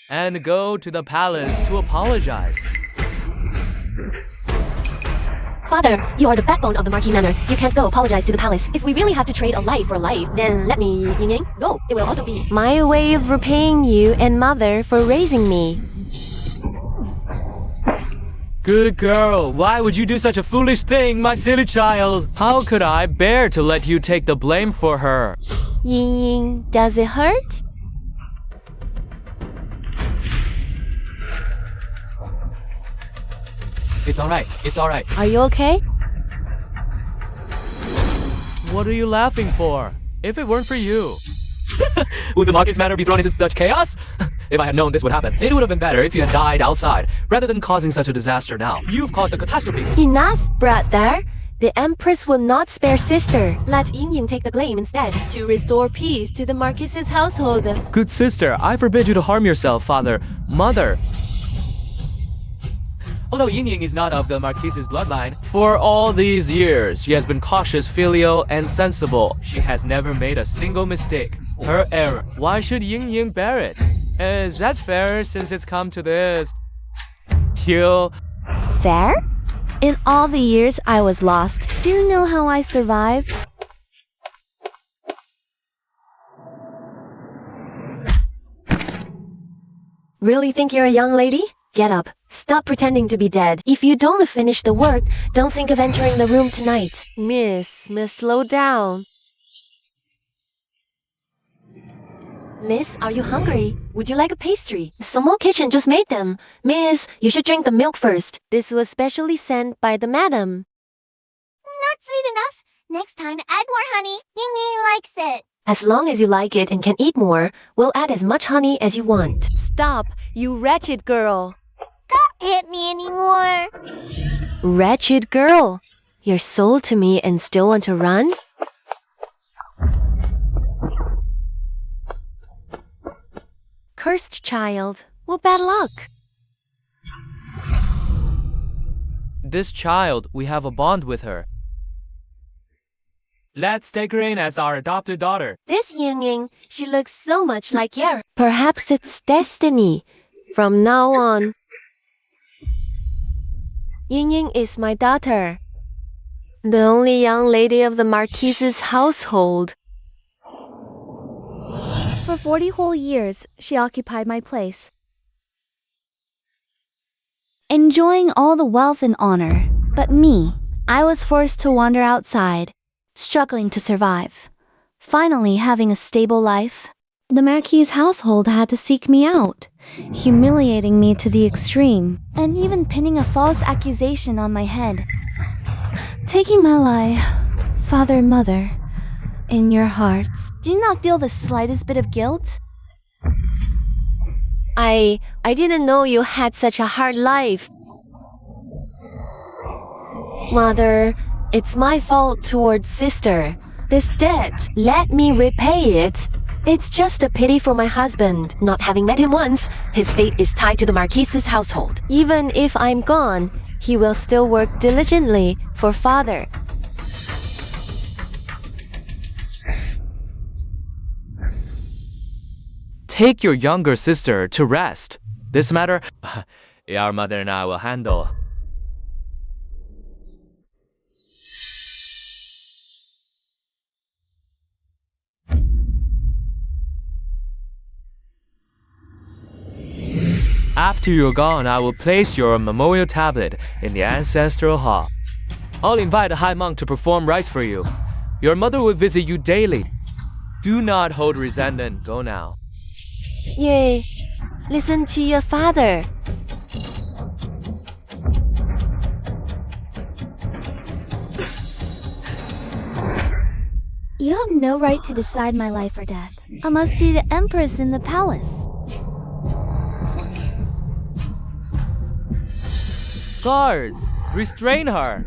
and go to the palace to apologize. Father, you are the backbone of the Marquis Manor. You can't go apologize to the palace. If we really have to trade a life for life, then let me, Ying, go. It will also be My way of repaying you and mother for raising me. Good girl. Why would you do such a foolish thing, my silly child? How could I bear to let you take the blame for her? Ying, does it hurt? It's alright. It's alright. Are you okay? What are you laughing for? If it weren't for you. Would the Marquis Manor be thrown into such chaos? If I had known this would happen, it would have been better if you had died outside, rather than causing such a disaster now. You've caused a catastrophe. Enough, brother. The Empress will not spare sister. let Ying take the blame instead to restore peace to the Marquis's household. Good sister, I forbid you to harm yourself, father. Mother. Although Ying is not of the Marquis's bloodline, for all these years, she has been cautious, filial, and sensible. She has never made a single mistake. Her error. Why should Ying bear it? Is that fair since it's come to this? He'll... Fair? In all the years I was lost, do you know how I survived? Really think you're a young lady? Get up. Stop pretending to be dead. If you don't finish the work, don't think of entering the room tonight. Miss, slow down. Miss, are you hungry? Would you like a pastry? The small kitchen just made them. Miss, you should drink the milk first. This was specially sent by the madam. Not sweet enough. Next time, add more honey. Ying likes it. As long as you like it and can eat more, we'll add as much honey as you want. Stop, you wretched girl. Don't hit me anymore. Wretched girl. You're sold to me and still want to run? Cursed child. Well, bad luck. This child, we have a bond with her. Let's take her in as our adopted daughter. This Ying, she looks so much like Heiress. Perhaps it's destiny. From now on, Ying is my daughter. The only young lady of the Marquis's household. For 40 whole years, she occupied my place, enjoying all the wealth and honor. But me, I was forced to wander outside, struggling to survive. Finally having a stable life, the Marquis's household had to seek me out, humiliating me to the extreme, and even pinning a false accusation on my head. Taking my life, father and mother, in your hearts, do you not feel the slightest bit of guilt? I didn't know you had such a hard life. Mother, it's my fault towards sister. This debt, let me repay it. It's just a pity for my husband. Not having met him once, his fate is tied to the Marquis's household. Even if I'm gone, he will still work diligently for father. Take your younger sister to rest. This matter, our mother and I will handle. After you're gone, I will place your memorial tablet in the ancestral hall. I'll invite a high monk to perform rites for you. Your mother will visit you daily. Do not hold resentment. Go now. Yay! Listen to your father. You have no right to decide my life or death. I must see the Empress in the palace. Guards, restrain her.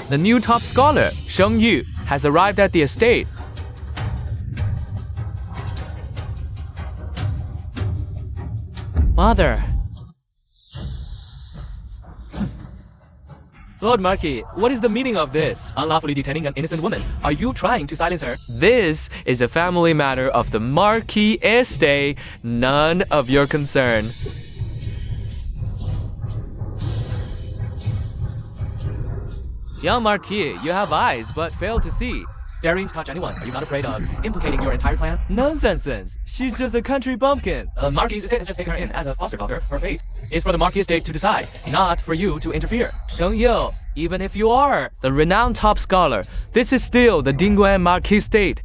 The new top scholar, Sheng Yu, has arrived at the estate. Mother. Lord Marquis, what is the meaning of this? Unlawfully detaining an innocent woman. Are you trying to silence her? This is a family matter of the Marquis estate. None of your concern. Young Marquis, you have eyes but fail to see. Daring to touch anyone, are you not afraid of implicating your entire clan? Nonsense! She's just a country bumpkin. The Marquis estate has just taken her in as a foster daughter. Her fate is for the Marquis estate to decide, not for you to interfere. Sheng Yu, even if you are the renowned top scholar, this is still the Ding Yuan Marquis estate.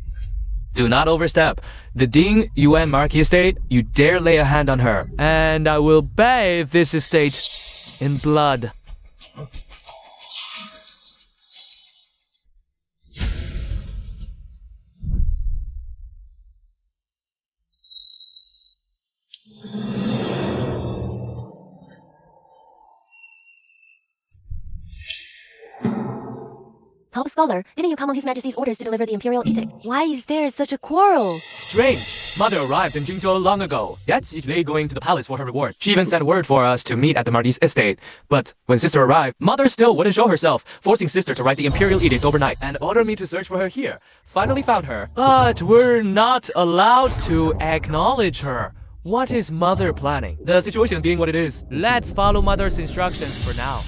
Do not overstep. The Ding Yuan Marquis estate, you dare lay a hand on her, and I will bathe this estate in blood. Top scholar, didn't you come on His Majesty's orders to deliver the imperial edict? Why is there such a quarrel? Strange. Mother arrived in Jingzhou long ago, yet she's today going to the palace for her reward. She even sent word for us to meet at the Marquis estate. But when sister arrived, mother still wouldn't show herself, forcing sister to write the imperial edict overnight and order me to search for her here. Finally found her, but we're not allowed to acknowledge her. What is mother planning? The situation being what it is, let's follow mother's instructions for now.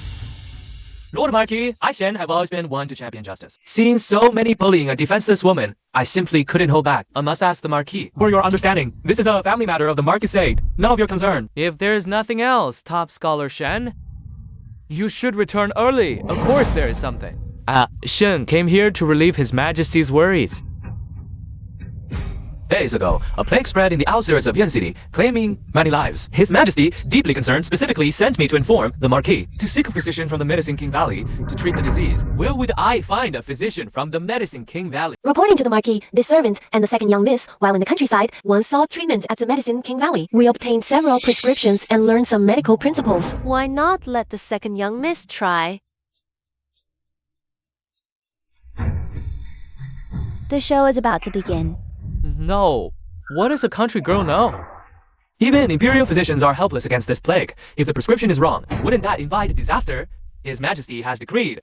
Lord Marquis, I Shen have always been one to champion justice. Seeing so many bullying a defenseless woman, I simply couldn't hold back. I must ask the Marquis. For your understanding, this is a family matter of the Marquis estate. None of your concern. If there's nothing else, top scholar Shen, you should return early. Of course there is something. Shen came here to relieve His Majesty's worries. Days ago, a plague spread in the outskirts of Yuan City, claiming many lives. His Majesty, deeply concerned, specifically sent me to inform the Marquis to seek a physician from the Medicine King Valley to treat the disease. Where would I find a physician from the Medicine King Valley? Reporting to the Marquis, this servant and the second young miss, while in the countryside, once sought treatment at the Medicine King Valley. We obtained several prescriptions and learned some medical principles. Why not let the second young miss try? The show is about to begin. No. What does a country girl know? Even imperial physicians are helpless against this plague. If the prescription is wrong, wouldn't that invite disaster? His Majesty has decreed.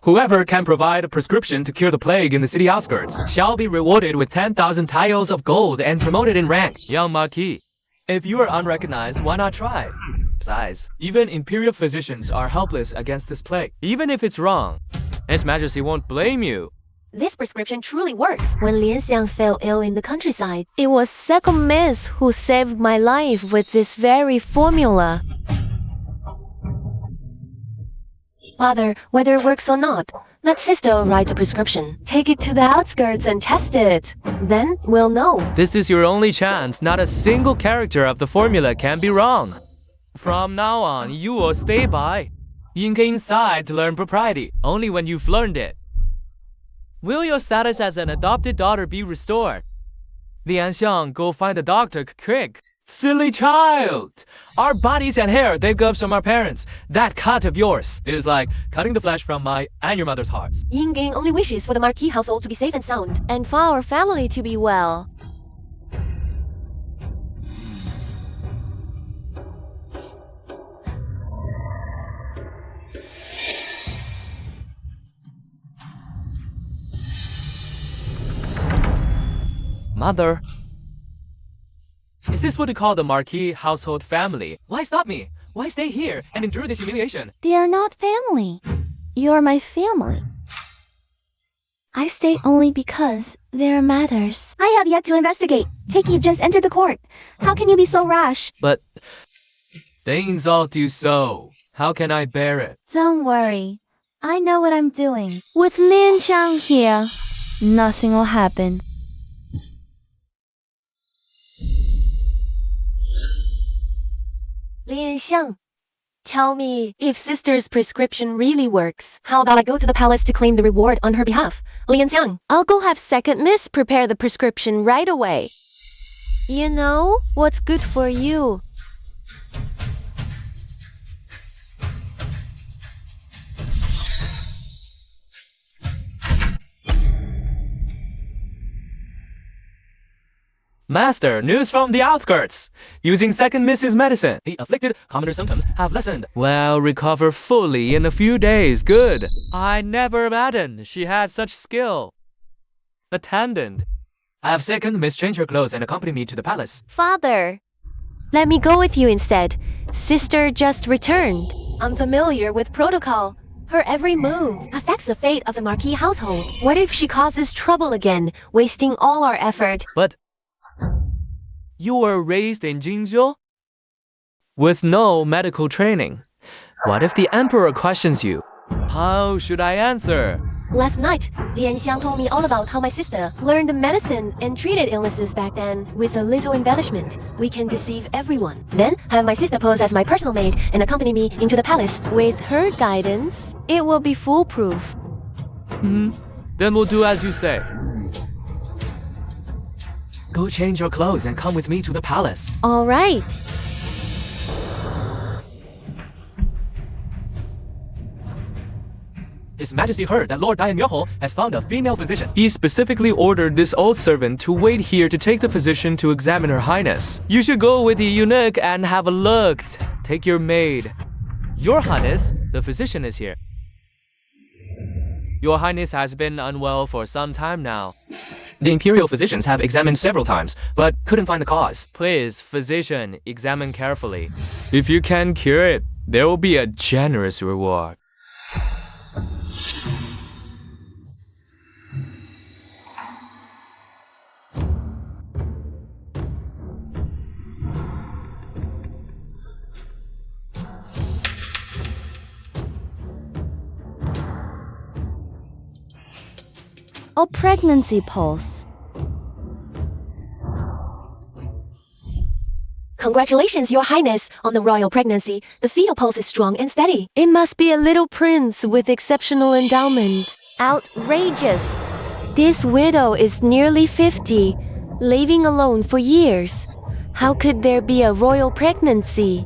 Whoever can provide a prescription to cure the plague in the city outskirts shall be rewarded with 10,000 tiles of gold and promoted in rank. Young Marquis, if you are unrecognized, why not try? Besides, even imperial physicians are helpless against this plague. Even if it's wrong, His Majesty won't blame you. This prescription truly works. When Lian Xiang fell ill in the countryside, it was second miss who saved my life with this very formula. Father, whether it works or not, let sister write a prescription. Take it to the outskirts and test it. Then we'll know. This is your only chance. Not a single character of the formula can be wrong. From now on, you will stay by. You can get inside to learn propriety, only when you've learned it. Will your status as an adopted daughter be restored? Lian Xiang, go find a doctor quick. Silly child! Our bodies and hair, they've come from our parents. That cut of yours is like cutting the flesh from my and your mother's hearts. Yinging only wishes for the Marquis household to be safe and sound. And for our family to be well. Mother. Is this what you call the Marquis household family? Why stop me? Why stay here and endure this humiliation? They are not family. You're my family. I stay only because there are matters I have yet to investigate. Take just entered the court. How can you be so rash? But they insult you so. How can I bear it? Don't worry. I know what I'm doing. With Lian Xiang here, nothing will happen. Lian Xiang, tell me if sister's prescription really works. How about I go to the palace to claim the reward on her behalf? Lian Xiang. I'll go have second miss prepare the prescription right away. You know what's good for you. Master, news from the outskirts. Using second Mrs. Medicine, the afflicted commoner symptoms have lessened. Well, recover fully in a few days. Good. I never imagined she had such skill. Attendant. Have second Miss change her clothes and accompany me to the palace. Father, let me go with you instead. Sister just returned. I'm familiar with protocol. Her every move affects the fate of the Marquis household. What if she causes trouble again, wasting all our effort? But you were raised in Jingzhou with no medical training. What if the emperor questions you? How should I answer? Last night, Lian Xiang told me all about how my sister learned medicine and treated illnesses back then. With a little embellishment, we can deceive everyone. Then, have my sister pose as my personal maid and accompany me into the palace. With her guidance, it will be foolproof. Then we'll do as you say. Go change your clothes and come with me to the palace. All right. His Majesty heard that Lord Dayan has found a female physician. He specifically ordered this old servant to wait here to take the physician to examine Her Highness. You should go with the eunuch and have a look. Take your maid. Your Highness, the physician is here. Your Highness has been unwell for some time now. The imperial physicians have examined several times, but couldn't find the cause. Please, physician, examine carefully. If you can cure it, there will be a generous reward. A pregnancy pulse. Congratulations, Your Highness, on the royal pregnancy. The fetal pulse is strong and steady. It must be a little prince with exceptional endowment. Outrageous. This widow is nearly 50, living alone for years. How could there be a royal pregnancy?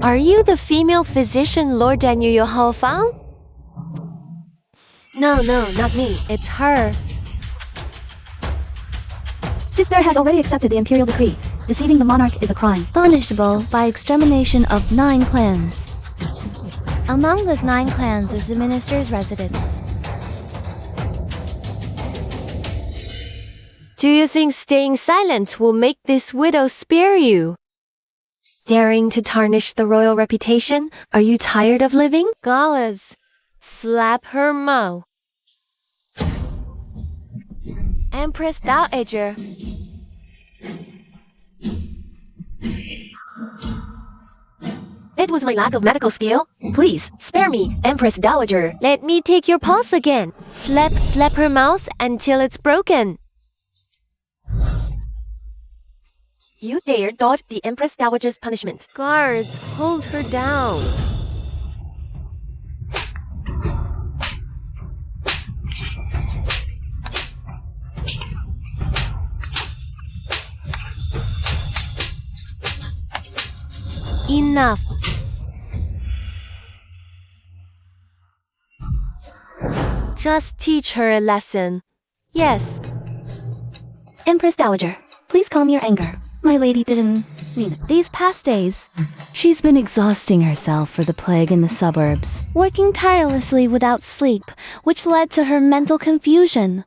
Are you the female physician Lord Daniel Hao found? No, not me. It's her. Sister has already accepted the imperial decree. Deceiving the monarch is a crime, punishable by extermination of 9 clans. Among those 9 clans is the minister's residence. Do you think staying silent will make this widow spare you? Daring to tarnish the royal reputation? Are you tired of living? Galas, slap her mouth. Empress Dowager. It was my lack of medical skill. Please, spare me, Empress Dowager. Let me take your pulse again. Slap her mouth until it's broken. You dared dodge the Empress Dowager's punishment. Guards, hold her down. Enough. Just teach her a lesson. Yes. Empress Dowager, please calm your anger. My lady didn't mean it. These past days, she's been exhausting herself for the plague in the suburbs, working tirelessly without sleep, which led to her mental confusion.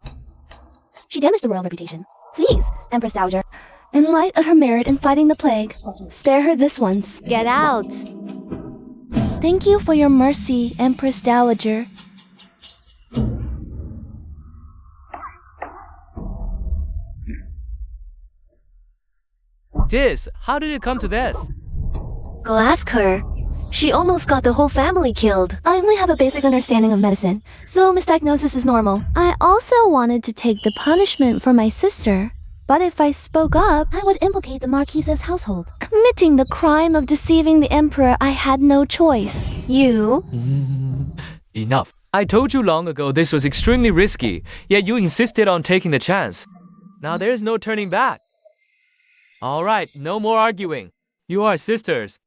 She damaged the royal reputation. Please, Empress Dowager, in light of her merit in fighting the plague, spare her this once. Get out. Thank you for your mercy, Empress Dowager. How did it come to this? Go ask her. She almost got the whole family killed. I only have a basic understanding of medicine, so misdiagnosis is normal. I also wanted to take the punishment for my sister, but if I spoke up, I would implicate the Marquise's household. Committing the crime of deceiving the emperor, I had no choice. You? Enough. I told you long ago this was extremely risky, yet you insisted on taking the chance. Now there's no turning back. All right, no more arguing. You are sisters.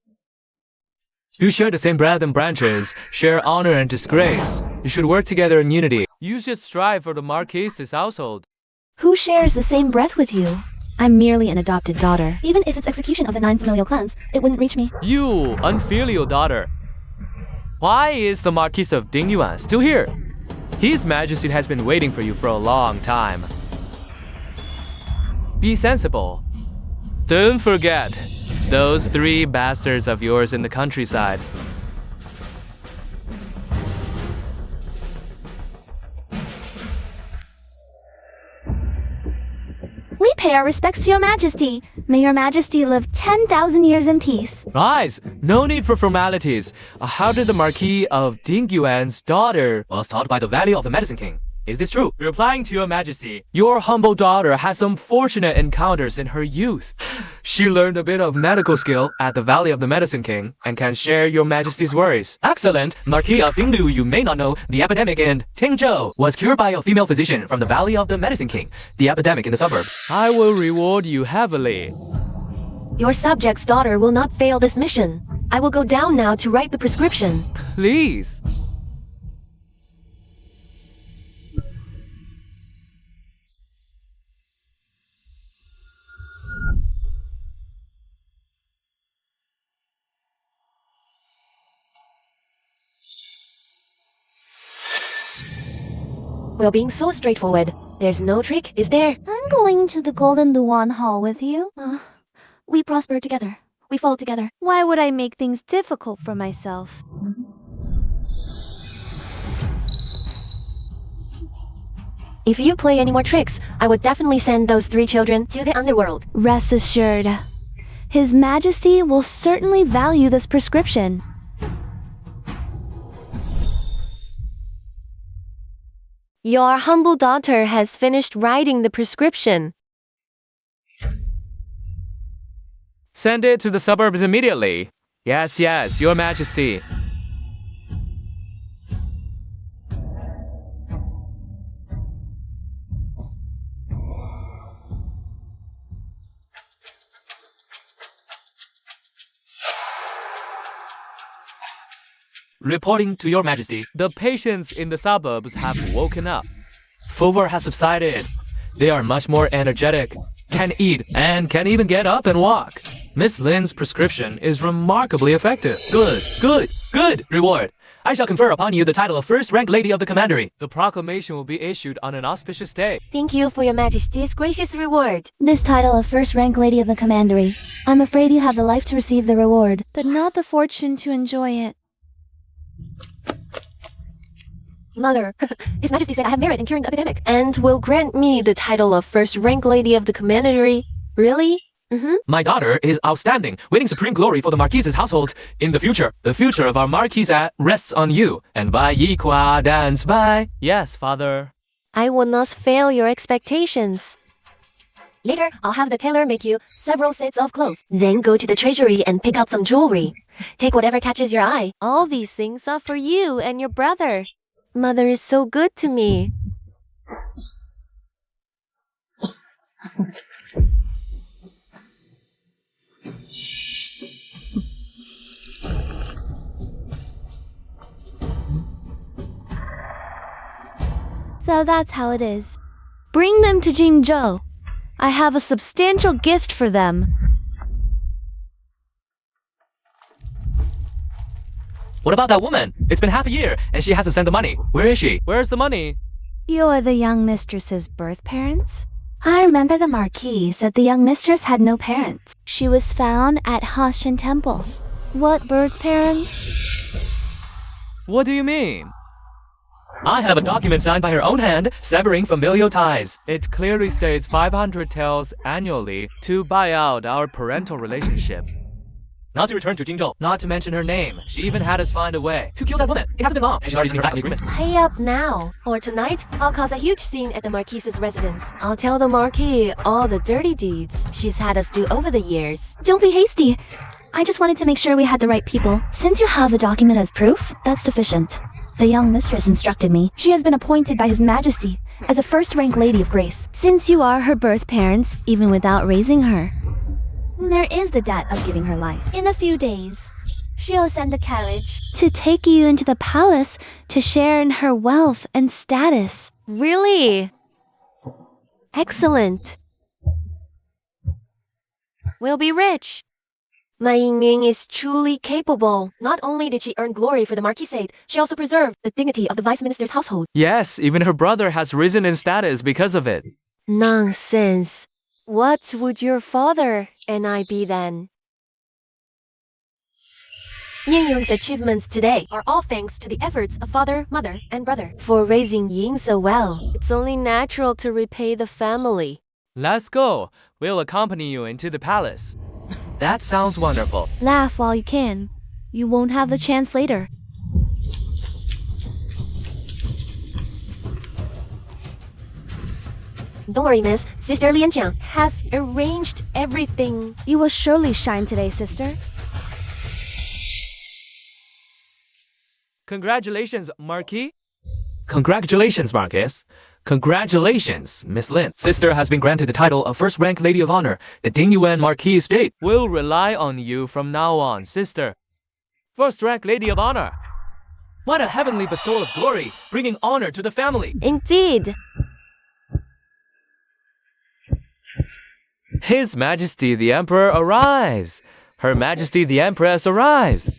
You share the same bread and branches, share honor and disgrace. You should work together in unity. You should strive for the Marquise's household. Who shares the same breath with you? I'm merely an adopted daughter. Even if it's execution of the 9 familial clans, it wouldn't reach me. You unfilial daughter. Why is the Marquis of Dingyuan still here? His Majesty has been waiting for you for a long time. Be sensible. Don't forget those 3 bastards of yours in the countryside. We pay our respects to your majesty. May your majesty live 10,000 years in peace. Rise! No need for formalities. How did the Marquis of Dingyuan's daughter was taught by the Valley of the Medicine King? Is this true? Replying to your majesty, your humble daughter has some fortunate encounters in her youth. She learned a bit of medical skill at the Valley of the Medicine King and can share your majesty's worries. Excellent! Marquis of Dinglu, you may not know, the epidemic in Tingzhou was cured by a female physician from the Valley of the Medicine King. The epidemic in the suburbs. I will reward you heavily. Your subject's daughter will not fail this mission. I will go down now to write the prescription. Please. We're being so straightforward. There's no trick, is there? I'm going to the Golden Luan Hall with you. We prosper together. We fall together. Why would I make things difficult for myself? If you play any more tricks, I would definitely send those 3 children to the underworld. Rest assured, His Majesty will certainly value this prescription. Your humble daughter has finished writing the prescription. Send it to the suburbs immediately. Yes, yes, your majesty. Reporting to your majesty, the patients in the suburbs have woken up. Fever has subsided. They are much more energetic, can eat, and can even get up and walk. Miss Lin's prescription is remarkably effective. Good, good, good reward. I shall confer upon you the title of first-rank lady of the commandery. The proclamation will be issued on an auspicious day. Thank you for your majesty's gracious reward. This title of first-rank lady of the commandery. I'm afraid you have the life to receive the reward, but not the fortune to enjoy it. Mother, His Majesty said I have merit in curing the epidemic and will grant me the title of first-rank lady of the commandery. Really? My daughter is outstanding, winning supreme glory for the Marquise's household. In the future of our Marquise rests on you. And by Yi Kwa dance by. Yes, father. I will not fail your expectations. Later, I'll have the tailor make you several sets of clothes. Then go to the treasury and pick out some jewelry. Take whatever catches your eye. All these things are for you and your brother. Mother is so good to me. So that's how it is. Bring them to Jingzhou. I have a substantial gift for them. What about that woman? It's been half a year, and she hasn't sent the money. Where is she? Where's the money? You're the young mistress's birth parents? I remember the Marquis said the young mistress had no parents. She was found at Hashin Temple. What birth parents? What do you mean? I have a document signed by her own hand, severing familial ties. It clearly states 500 taels annually to buy out our parental relationship. Not to return to Jingzhou, not to mention her name. She even had us find a way to kill that woman. It hasn't been long, and she's already seen her back on the agreements. Pay up now, or tonight, I'll cause a huge scene at the Marquise's residence. I'll tell the Marquis all the dirty deeds she's had us do over the years. Don't be hasty. I just wanted to make sure we had the right people. Since you have the document as proof, that's sufficient. The young mistress instructed me. She has been appointed by His Majesty as a first-rank lady of grace. Since you are her birth parents, even without raising her. There is the debt of giving her life. In a few days, she'll send a carriage to take you into the palace to share in her wealth and status. Really? Excellent. We'll be rich. My Ying is truly capable. Not only did she earn glory for the marquisate, she also preserved the dignity of the vice minister's household. Yes, even her brother has risen in status because of it. Nonsense. What would your father and I be then? Ying Ying's achievements today are all thanks to the efforts of father, mother, and brother. For raising Ying so well, it's only natural to repay the family. Let's go. We'll accompany you into the palace. That sounds wonderful. Laugh while you can. You won't have the chance later. Don't worry, miss. Sister Lian Jiang has arranged everything. You will surely shine today, sister. Congratulations, Marquis. Congratulations, Marquis. Congratulations, Miss Lin. Sister has been granted the title of First-Rank Lady of Honor. The Dingyuan Marquis estate will rely on you from now on, sister. First-Rank Lady of Honor. What a heavenly bestowal of glory, bringing honor to the family. Indeed. His Majesty the Emperor arrives. Her Majesty the Empress arrives.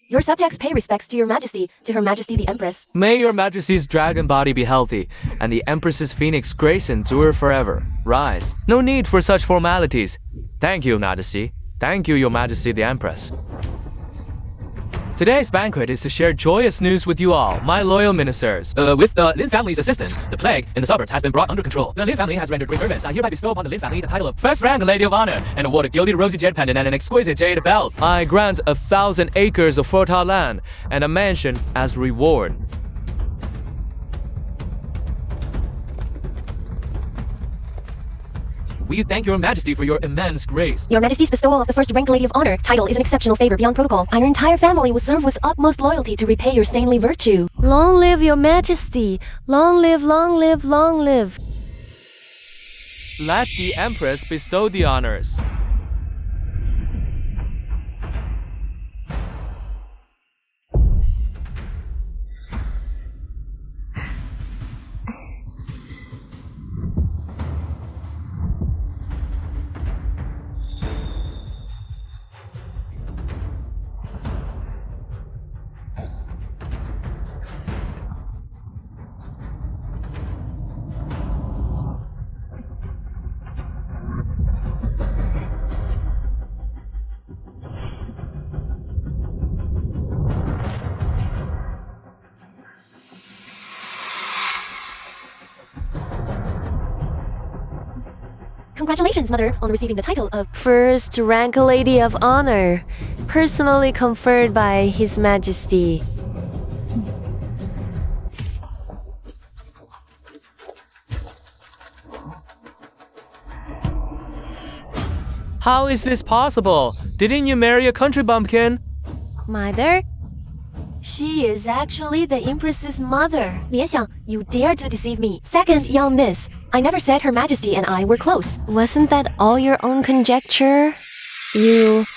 Your subjects pay respects to your majesty, to her majesty the empress. May your Majesty's dragon body be healthy, and the Empress's phoenix grace endure forever. Rise. No need for such formalities. Thank you, Majesty. Thank you, your Majesty the Empress. Today's banquet is to share joyous news with you all, my loyal ministers. With the Lin family's assistance, the plague in the suburbs has been brought under control. The Lin family has rendered great service. I hereby bestow upon the Lin family the title of First-Rank Lady of Honor and award a gilded rosy jade pendant and an exquisite jade belt. I grant 1,000 acres of fertile land and a mansion as reward. We thank your Majesty for your immense grace. Your Majesty's bestowal of the First-Rank Lady of Honor title is an exceptional favor beyond protocol. Our entire family will serve with utmost loyalty to repay your saintly virtue. Long live your Majesty! Long live, long live, long live! Let the Empress bestow the honors. Congratulations, Mother, on receiving the title of First-Rank Lady of Honor, personally conferred by His Majesty. How is this possible? Didn't you marry a country bumpkin? Mother? She is actually the Empress's mother. Lian Xiang, you dare to deceive me. Second, young miss, I never said Her Majesty and I were close. Wasn't that all your own conjecture?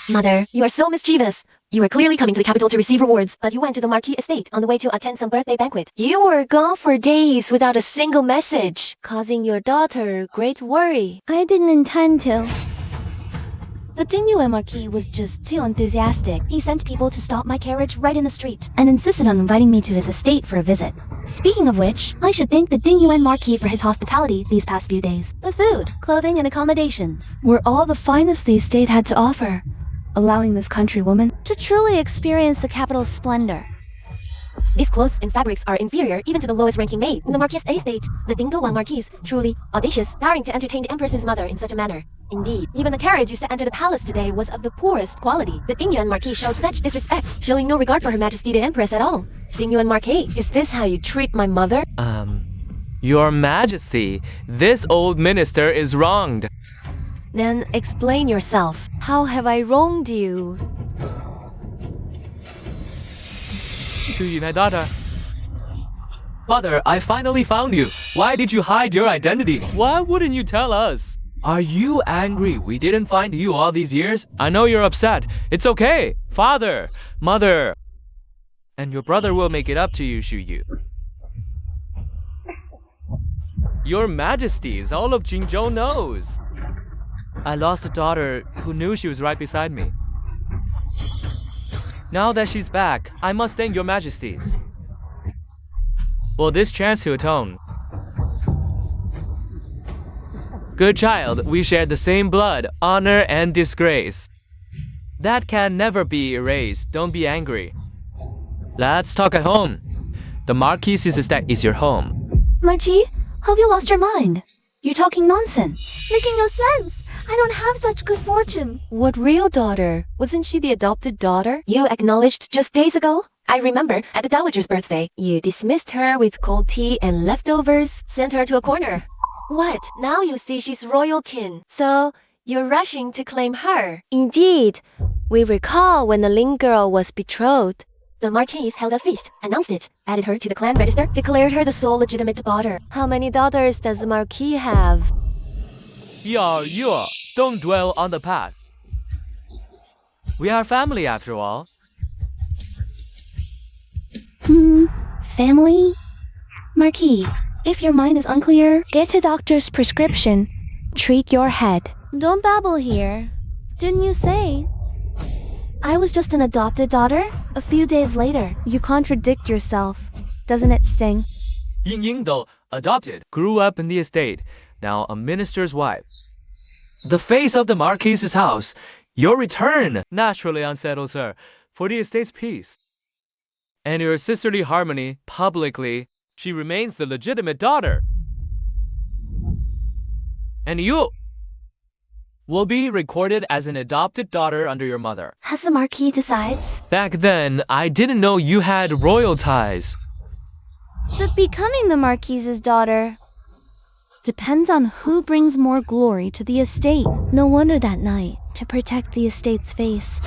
Mother, you are so mischievous. You were clearly coming to the capital to receive rewards, but you went to the Marquis estate on the way to attend some birthday banquet. You were gone for days without a single message, causing your daughter great worry. I didn't intend to. The Dingyuan Marquis was just too enthusiastic. He sent people to stop my carriage right in the street and insisted on inviting me to his estate for a visit. Speaking of which, I should thank the Dingyuan Marquis for his hospitality these past few days. The food, clothing, and accommodations were all the finest the estate had to offer, allowing this countrywoman to truly experience the capital's splendor. These clothes and fabrics are inferior even to the lowest ranking maid in the Marquis estate. The Dingyuan Marquis, truly audacious, daring to entertain the Empress's mother in such a manner. Indeed, even the carriage used to enter the palace today was of the poorest quality. The Dingyuan Marquis showed such disrespect, showing no regard for Her Majesty the Empress at all. Dingyuan Marquis, is this how you treat my mother? Your Majesty, this old minister is wronged. Then explain yourself. How have I wronged you? Shuyi, my daughter. Mother, I finally found you. Why did you hide your identity? Why wouldn't you tell us? Are you angry we didn't find you all these years? I know you're upset. It's okay. Father, mother, and your brother will make it up to you, Shuyu. Your Majesties, all of Jingzhou knows. I lost a daughter who knew she was right beside me. Now that she's back, I must thank your Majesties. For this chance to atone. Good child, we shared the same blood, honor, and disgrace. That can never be erased. Don't be angry. Let's talk at home. The Marquise's estate is your home. Marquis, have you lost your mind? You're talking nonsense. Making no sense. I don't have such good fortune. What real daughter? Wasn't she the adopted daughter you acknowledged just days ago? I remember at the dowager's birthday, you dismissed her with cold tea and leftovers, sent her to a corner. What? Now you see she's royal kin. So, you're rushing to claim her. Indeed. We recall when the Ling girl was betrothed. The Marquise held a feast, announced it, added her to the clan register, declared her the sole legitimate daughter. How many daughters does the Marquis have? Yar, don't dwell on the past. We are family after all. Family? Marquis, if your mind is unclear, get a doctor's prescription. Treat your head. Don't babble here. Didn't you say? I was just an adopted daughter? A few days later, you contradict yourself. Doesn't it sting? Ying Ying, though adopted, grew up in the estate, now a minister's wife. The face of the Marquise's house, your return naturally unsettles her for the estate's peace. And your sisterly harmony, publicly, she remains the legitimate daughter. And you will be recorded as an adopted daughter under your mother. Has the Marquis decides? Back then, I didn't know you had royal ties. But becoming the Marquise's daughter depends on who brings more glory to the estate. No wonder that night, to protect the estate's face,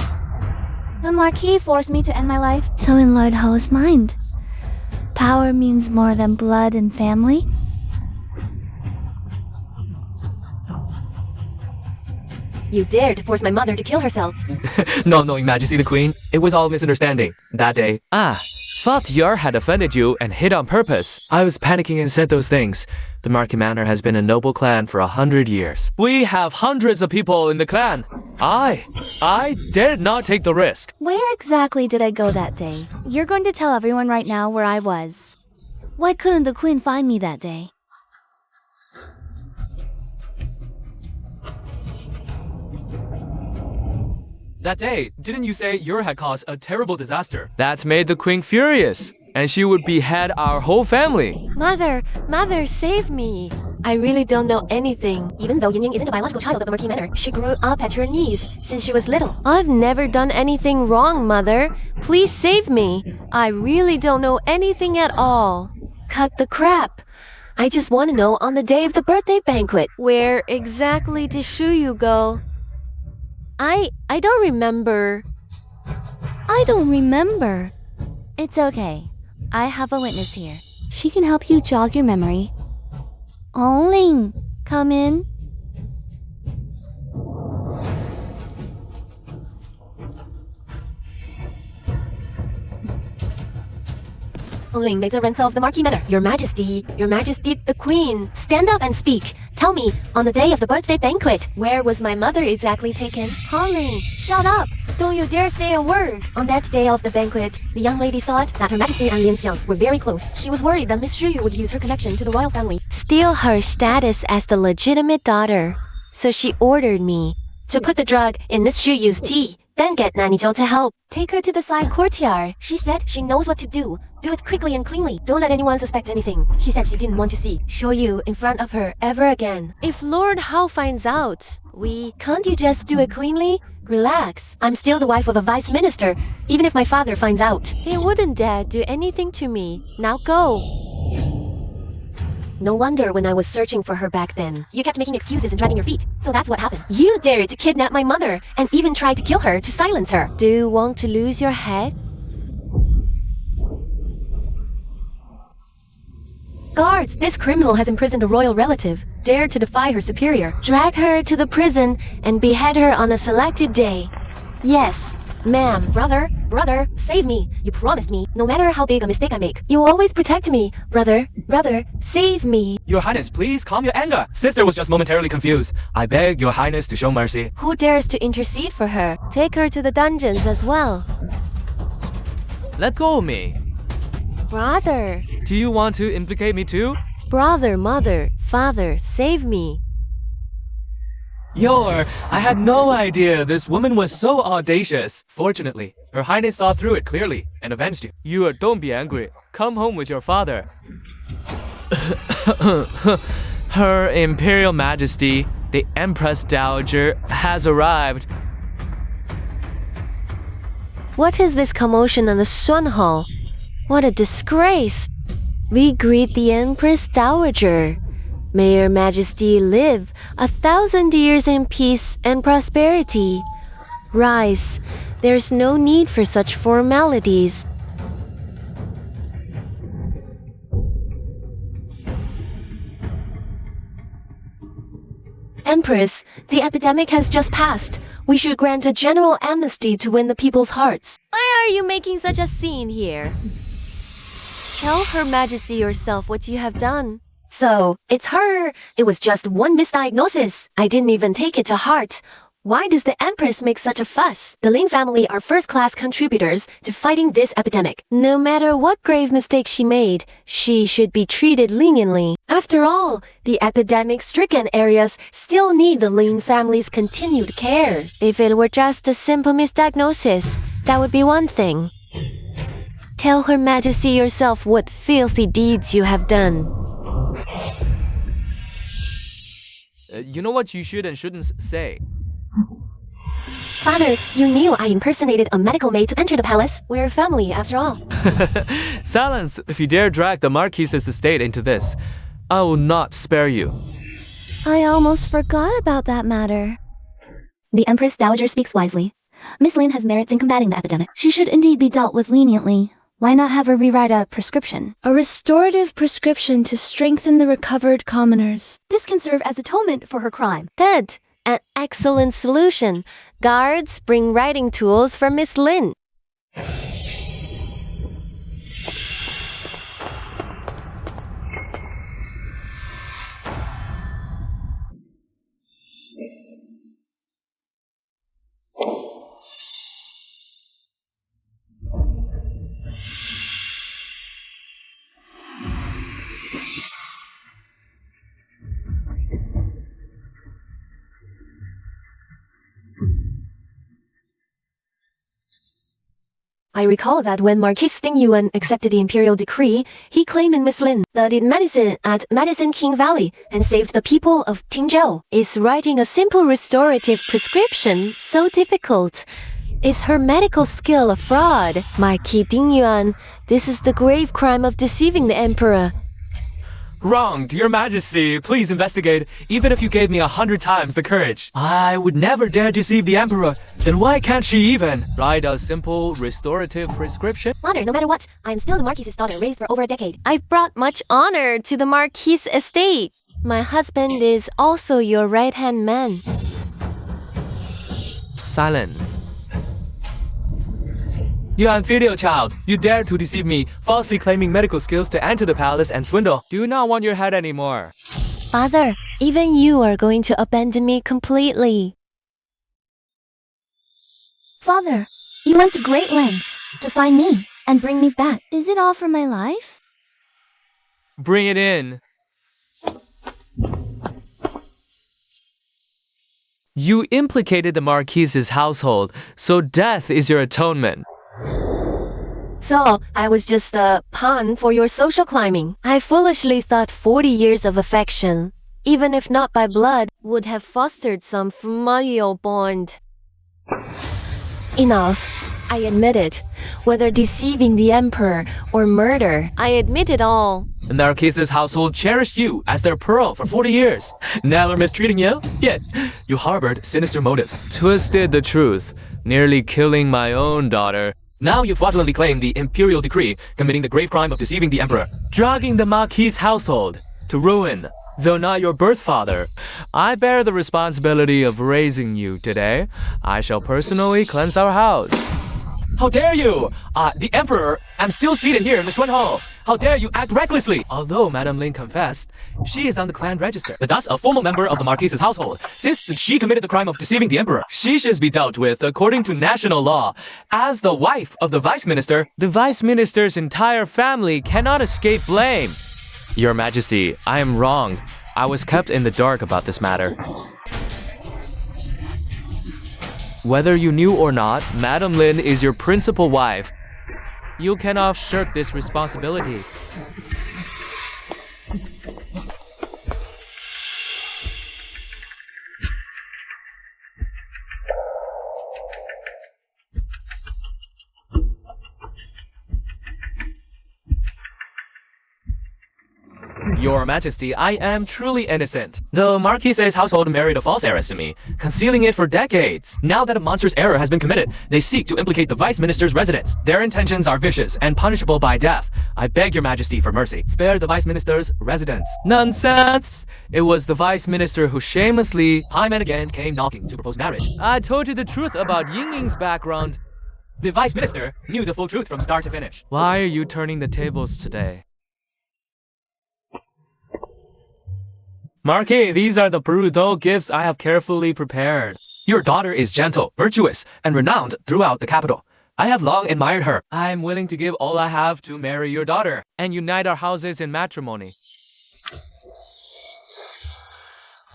the Marquis forced me to end my life. So in Lord Ho's mind, power means more than blood and family? You dared to force my mother to kill herself. No, Your Majesty the Queen. It was all misunderstanding that day. Thought Yar had offended you and hid on purpose. I was panicking and said those things. The Marquis Manor has been a noble clan for 100 years. We have hundreds of people in the clan. I dared not take the risk. Where exactly did I go that day? You're going to tell everyone right now where I was. Why couldn't the Queen find me that day? That day, didn't you say Yer had caused a terrible disaster? That made the Queen furious, and she would behead our whole family. Mother, save me. I really don't know anything. Even though Yin Ying isn't a biological child of the Marquis Manor, she grew up at your knees since she was little. I've never done anything wrong, Mother. Please save me. I really don't know anything at all. Cut the crap. I just want to know on the day of the birthday banquet, where exactly did Shuyu go? I don't remember. I don't remember. It's okay. I have a witness here. She can help you jog your memory. Oh, Ling, come in. Ling makes a ransom of the Marquis Manor. Your Majesty, the Queen, stand up and speak. Tell me, on the day of the birthday banquet, where was my mother exactly taken? Ling, shut up! Don't you dare say a word! On that day of the banquet, the young lady thought that Her Majesty and Lin Xiang were very close. She was worried that Miss Shuyu would use her connection to the royal family, steal her status as the legitimate daughter. So she ordered me to put the drug in Miss Shuyu's tea. Then get Nanny Zhou to help. Take her to the side courtyard. She said she knows what to do. Do it quickly and cleanly. Don't let anyone suspect anything. She said she didn't want to see Shuyu in front of her ever again. If Lord Hao finds out, can't you just do it cleanly? Relax. I'm still the wife of a vice minister, even if my father finds out. He wouldn't dare do anything to me. Now go. No wonder when I was searching for her back then, you kept making excuses and dragging your feet. So that's what happened. You dared to kidnap my mother and even tried to kill her to silence her. Do you want to lose your head? Guards, this criminal has imprisoned a royal relative, dared to defy her superior, drag her to the prison, and behead her on a selected day. Yes, Ma'am, brother, save me. You promised me, no matter how big a mistake I make, you'll always protect me. Brother, save me. Your Highness, please calm your anger. Sister was just momentarily confused. I beg your Highness to show mercy. Who dares to intercede for her? Take her to the dungeons as well. Let go of me. Brother. Do you want to implicate me too? Brother, mother, father, save me. I had no idea this woman was so audacious. Fortunately, Her Highness saw through it clearly and avenged you. Don't be angry. Come home with your father. Her Imperial Majesty, the Empress Dowager, has arrived. What is this commotion in the Sun Hall? What a disgrace! We greet the Empress Dowager. May Your Majesty live 1,000 years in peace and prosperity. Rise. There's no need for such formalities. Empress, the epidemic has just passed. We should grant a general amnesty to win the people's hearts. Why are you making such a scene here? Tell Her Majesty yourself what you have done. So, it's her. It was just one misdiagnosis. I didn't even take it to heart. Why does the Empress make such a fuss? The Lin family are first-class contributors to fighting this epidemic. No matter what grave mistake she made, she should be treated leniently. After all, the epidemic-stricken areas still need the Lin family's continued care. If it were just a simple misdiagnosis, that would be one thing. Tell Her Majesty yourself what filthy deeds you have done. You know what you should and shouldn't say. Father, you knew I impersonated a medical maid to enter the palace. We're family, after all. Silence! If you dare drag the Marquis's estate into this, I will not spare you. I almost forgot about that matter. The Empress Dowager speaks wisely. Miss Lin has merits in combating the epidemic. She should indeed be dealt with leniently. Why not have her rewrite a prescription? A restorative prescription to strengthen the recovered commoners. This can serve as atonement for her crime. Good. An excellent solution. Guards, bring writing tools for Miss Lin. I recall that when Marquis Stingyuan accepted the imperial decree, he claimed in Miss Lin studied medicine at Medicine King Valley and saved the people of Tingzhou. Is writing a simple restorative prescription so difficult? Is her medical skill a fraud? Marquis Dingyuan, this is the grave crime of deceiving the emperor. Wronged, Your Majesty. Please investigate. Even if you gave me 100 times the courage, I would never dare deceive the Emperor. Then why can't she even write a simple restorative prescription? Mother, no matter what, I'm still the Marquis's daughter raised for over a decade. I've brought much honor to the Marquis estate. My husband is also your right-hand man. Silence. You unfilial child, you dare to deceive me, falsely claiming medical skills to enter the palace and swindle. Do you not want your head anymore? Father, even you are going to abandon me completely. Father, you went to great lengths to find me and bring me back. Is it all for my life? Bring it in. You implicated the Marquise's household, so death is your atonement. So, I was just a pawn for your social climbing. I foolishly thought 40 years of affection, even if not by blood, would have fostered some familial bond. Enough. I admit it. Whether deceiving the emperor or murder, I admit it all. The Marquise's household cherished you as their pearl for 40 years. Never mistreating you, yet you harbored sinister motives. Twisted the truth, nearly killing my own daughter. Now you fraudulently claim the imperial decree, committing the grave crime of deceiving the emperor, drugging the Marquis' household. to ruin, though not your birth father. I bear the responsibility of raising you today. I shall personally cleanse our house. How dare you! The Emperor, I'm still seated here in the Xuan Hall. How dare you act recklessly! Although Madame Lin confessed, she is on the clan register. Thus, a formal member of the Marquise's household. Since she committed the crime of deceiving the Emperor, she should be dealt with according to national law. As the wife of the Vice Minister, the Vice Minister's entire family cannot escape blame. Your Majesty, I am wrong. I was kept in the dark about this matter. Whether you knew or not, Madame Lin is your principal wife. You cannot shirk this responsibility. Your Majesty, I am truly innocent. The Marquise's household married a false heiress to me, concealing it for decades. Now that a monstrous error has been committed, they seek to implicate the Vice Minister's residence. Their intentions are vicious and punishable by death. I beg your Majesty for mercy. Spare the Vice Minister's residence. Nonsense! It was the Vice Minister who shamelessly, time and again, came knocking to propose marriage. I told you the truth about Ying Ying's background. The Vice Minister knew the full truth from start to finish. Why are you turning the tables today? Marquis, these are the brutal gifts I have carefully prepared. Your daughter is gentle, virtuous, and renowned throughout the capital. I have long admired her. I am willing to give all I have to marry your daughter and unite our houses in matrimony.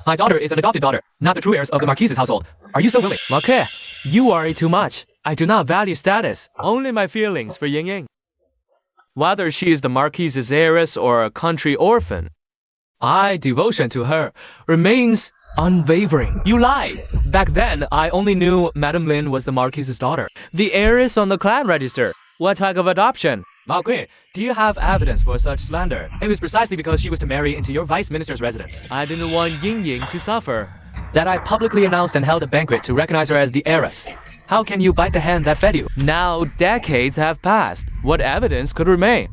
My daughter is an adopted daughter, not the true heiress of the Marquise's household. Are you still willing? Marquis, you worry too much. I do not value status, only my feelings for Ying Ying. Whether she is the Marquise's heiress or a country orphan, my devotion to her remains unwavering. You lied. Back then, I only knew Madame Lin was the Marquise's daughter, the heiress on the clan register. What type of adoption? Marquis, do you have evidence for such slander? It was precisely because she was to marry into your Vice Minister's residence. I didn't want Ying Ying to suffer. That I publicly announced and held a banquet to recognize her as the heiress. How can you bite the hand that fed you? Now, decades have passed. What evidence could remain?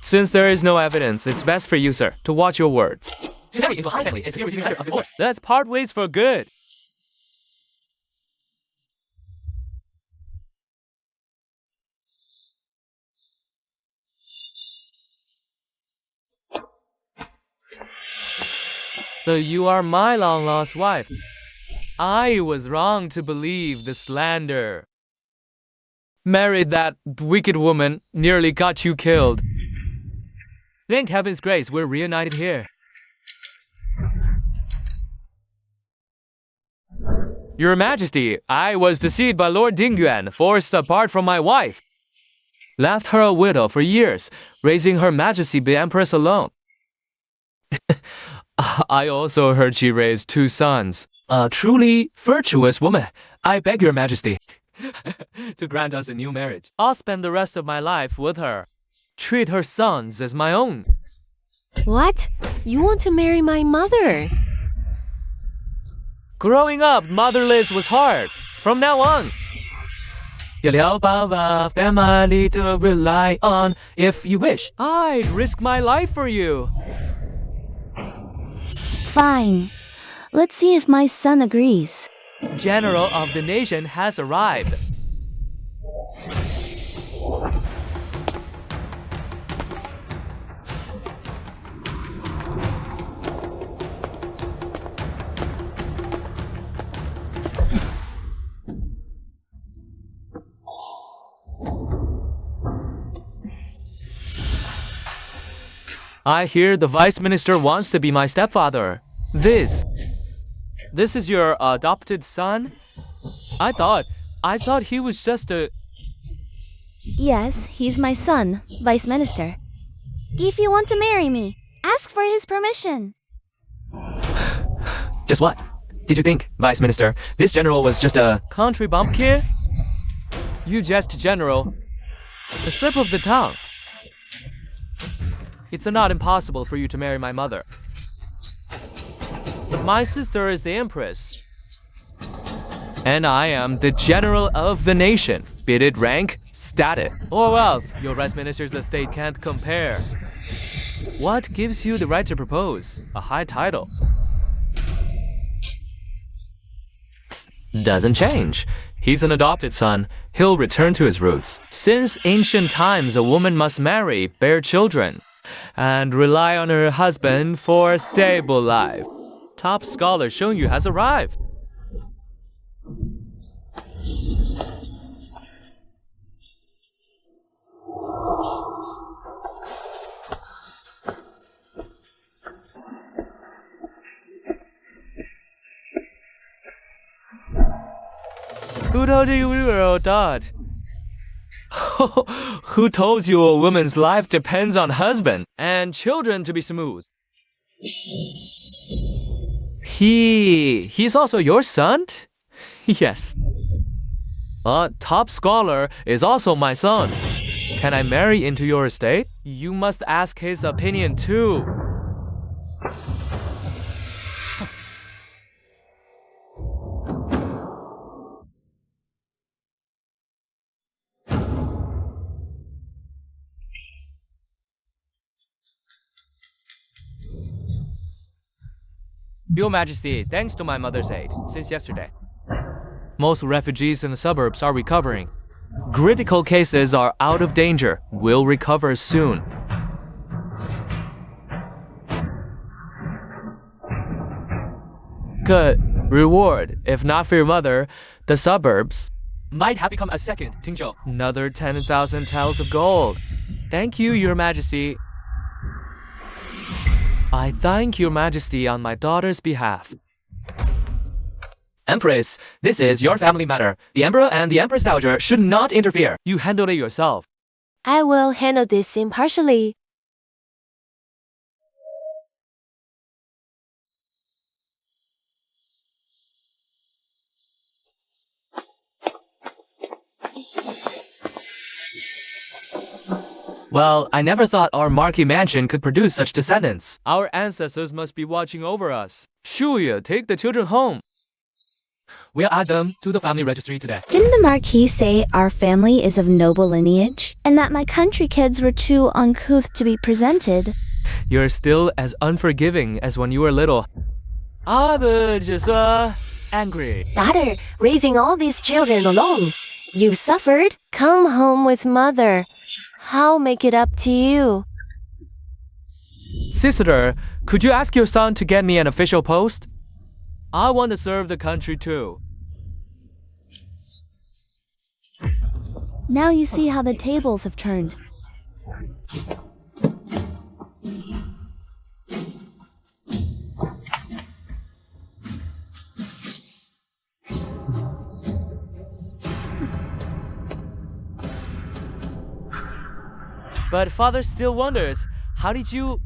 Since there is no evidence, it's best for you, sir, to watch your words. To marry into a high family is to receive a letter of divorce. Let's part ways for good. So you are my long-lost wife. I was wrong to believe the slander. Married that wicked woman, nearly got you killed. Thank heaven's grace, we're reunited here. Your Majesty, I was deceived by Lord Dingyuan, forced apart from my wife. Left her a widow for years, raising Her Majesty the Empress alone. I also heard she raised 2 sons. A truly virtuous woman. I beg your Majesty to grant us a new marriage. I'll spend the rest of my life with her. Treat her sons as my own. What? You want to marry my mother? Growing up motherless was hard. From now on, you'll help our family to rely on if you wish. I'd risk my life for you. Fine. Let's see if my son agrees. General of the nation has arrived. I hear the Vice Minister wants to be my stepfather. This is your adopted son? I thought he was just a... Yes, he's my son, Vice Minister. If you want to marry me, ask for his permission. Just what? Did you think, Vice Minister, this general was just a country bumpkin? You jest, General. A slip of the tongue. It's not impossible for you to marry my mother. My sister is the Empress. And I am the General of the nation, be it rank, status, or wealth. Your Vice Minister's estate can't compare. What gives you the right to propose? A high title. Doesn't change. He's an adopted son. He'll return to his roots. Since ancient times, a woman must marry, bear children, and rely on her husband for a stable life. Top scholar Sheng Yu has arrived. Who told you we were a dot? Who told you a woman's life depends on husband and children to be smooth? He's also your son? Yes. A top scholar is also my son. Can I marry into your estate? You must ask his opinion too. Your Majesty, thanks to my mother's aid, since yesterday, most refugees in the suburbs are recovering. Critical cases are out of danger, will recover soon. Good reward. If not for your mother, the suburbs might have become a second Tingzhou. Another 10,000 taels of gold. Thank you, Your Majesty. I thank Your Majesty on my daughter's behalf. Empress, this is your family matter. The Emperor and the Empress Dowager should not interfere. You handle it yourself. I will handle this impartially. Well, I never thought our marquee mansion could produce such descendants. Our ancestors must be watching over us. Shuya, take the children home. We'll add them to the family registry today. Didn't the Marquis say our family is of noble lineage? And that my country kids were too uncouth to be presented? You're still as unforgiving as when you were little. I'm just angry. Daughter, raising all these children alone. You've suffered. Come home with mother. I'll make it up to you. Sister, could you ask your son to get me an official post? I want to serve the country too. Now you see how the tables have turned. But father still wonders, how did you...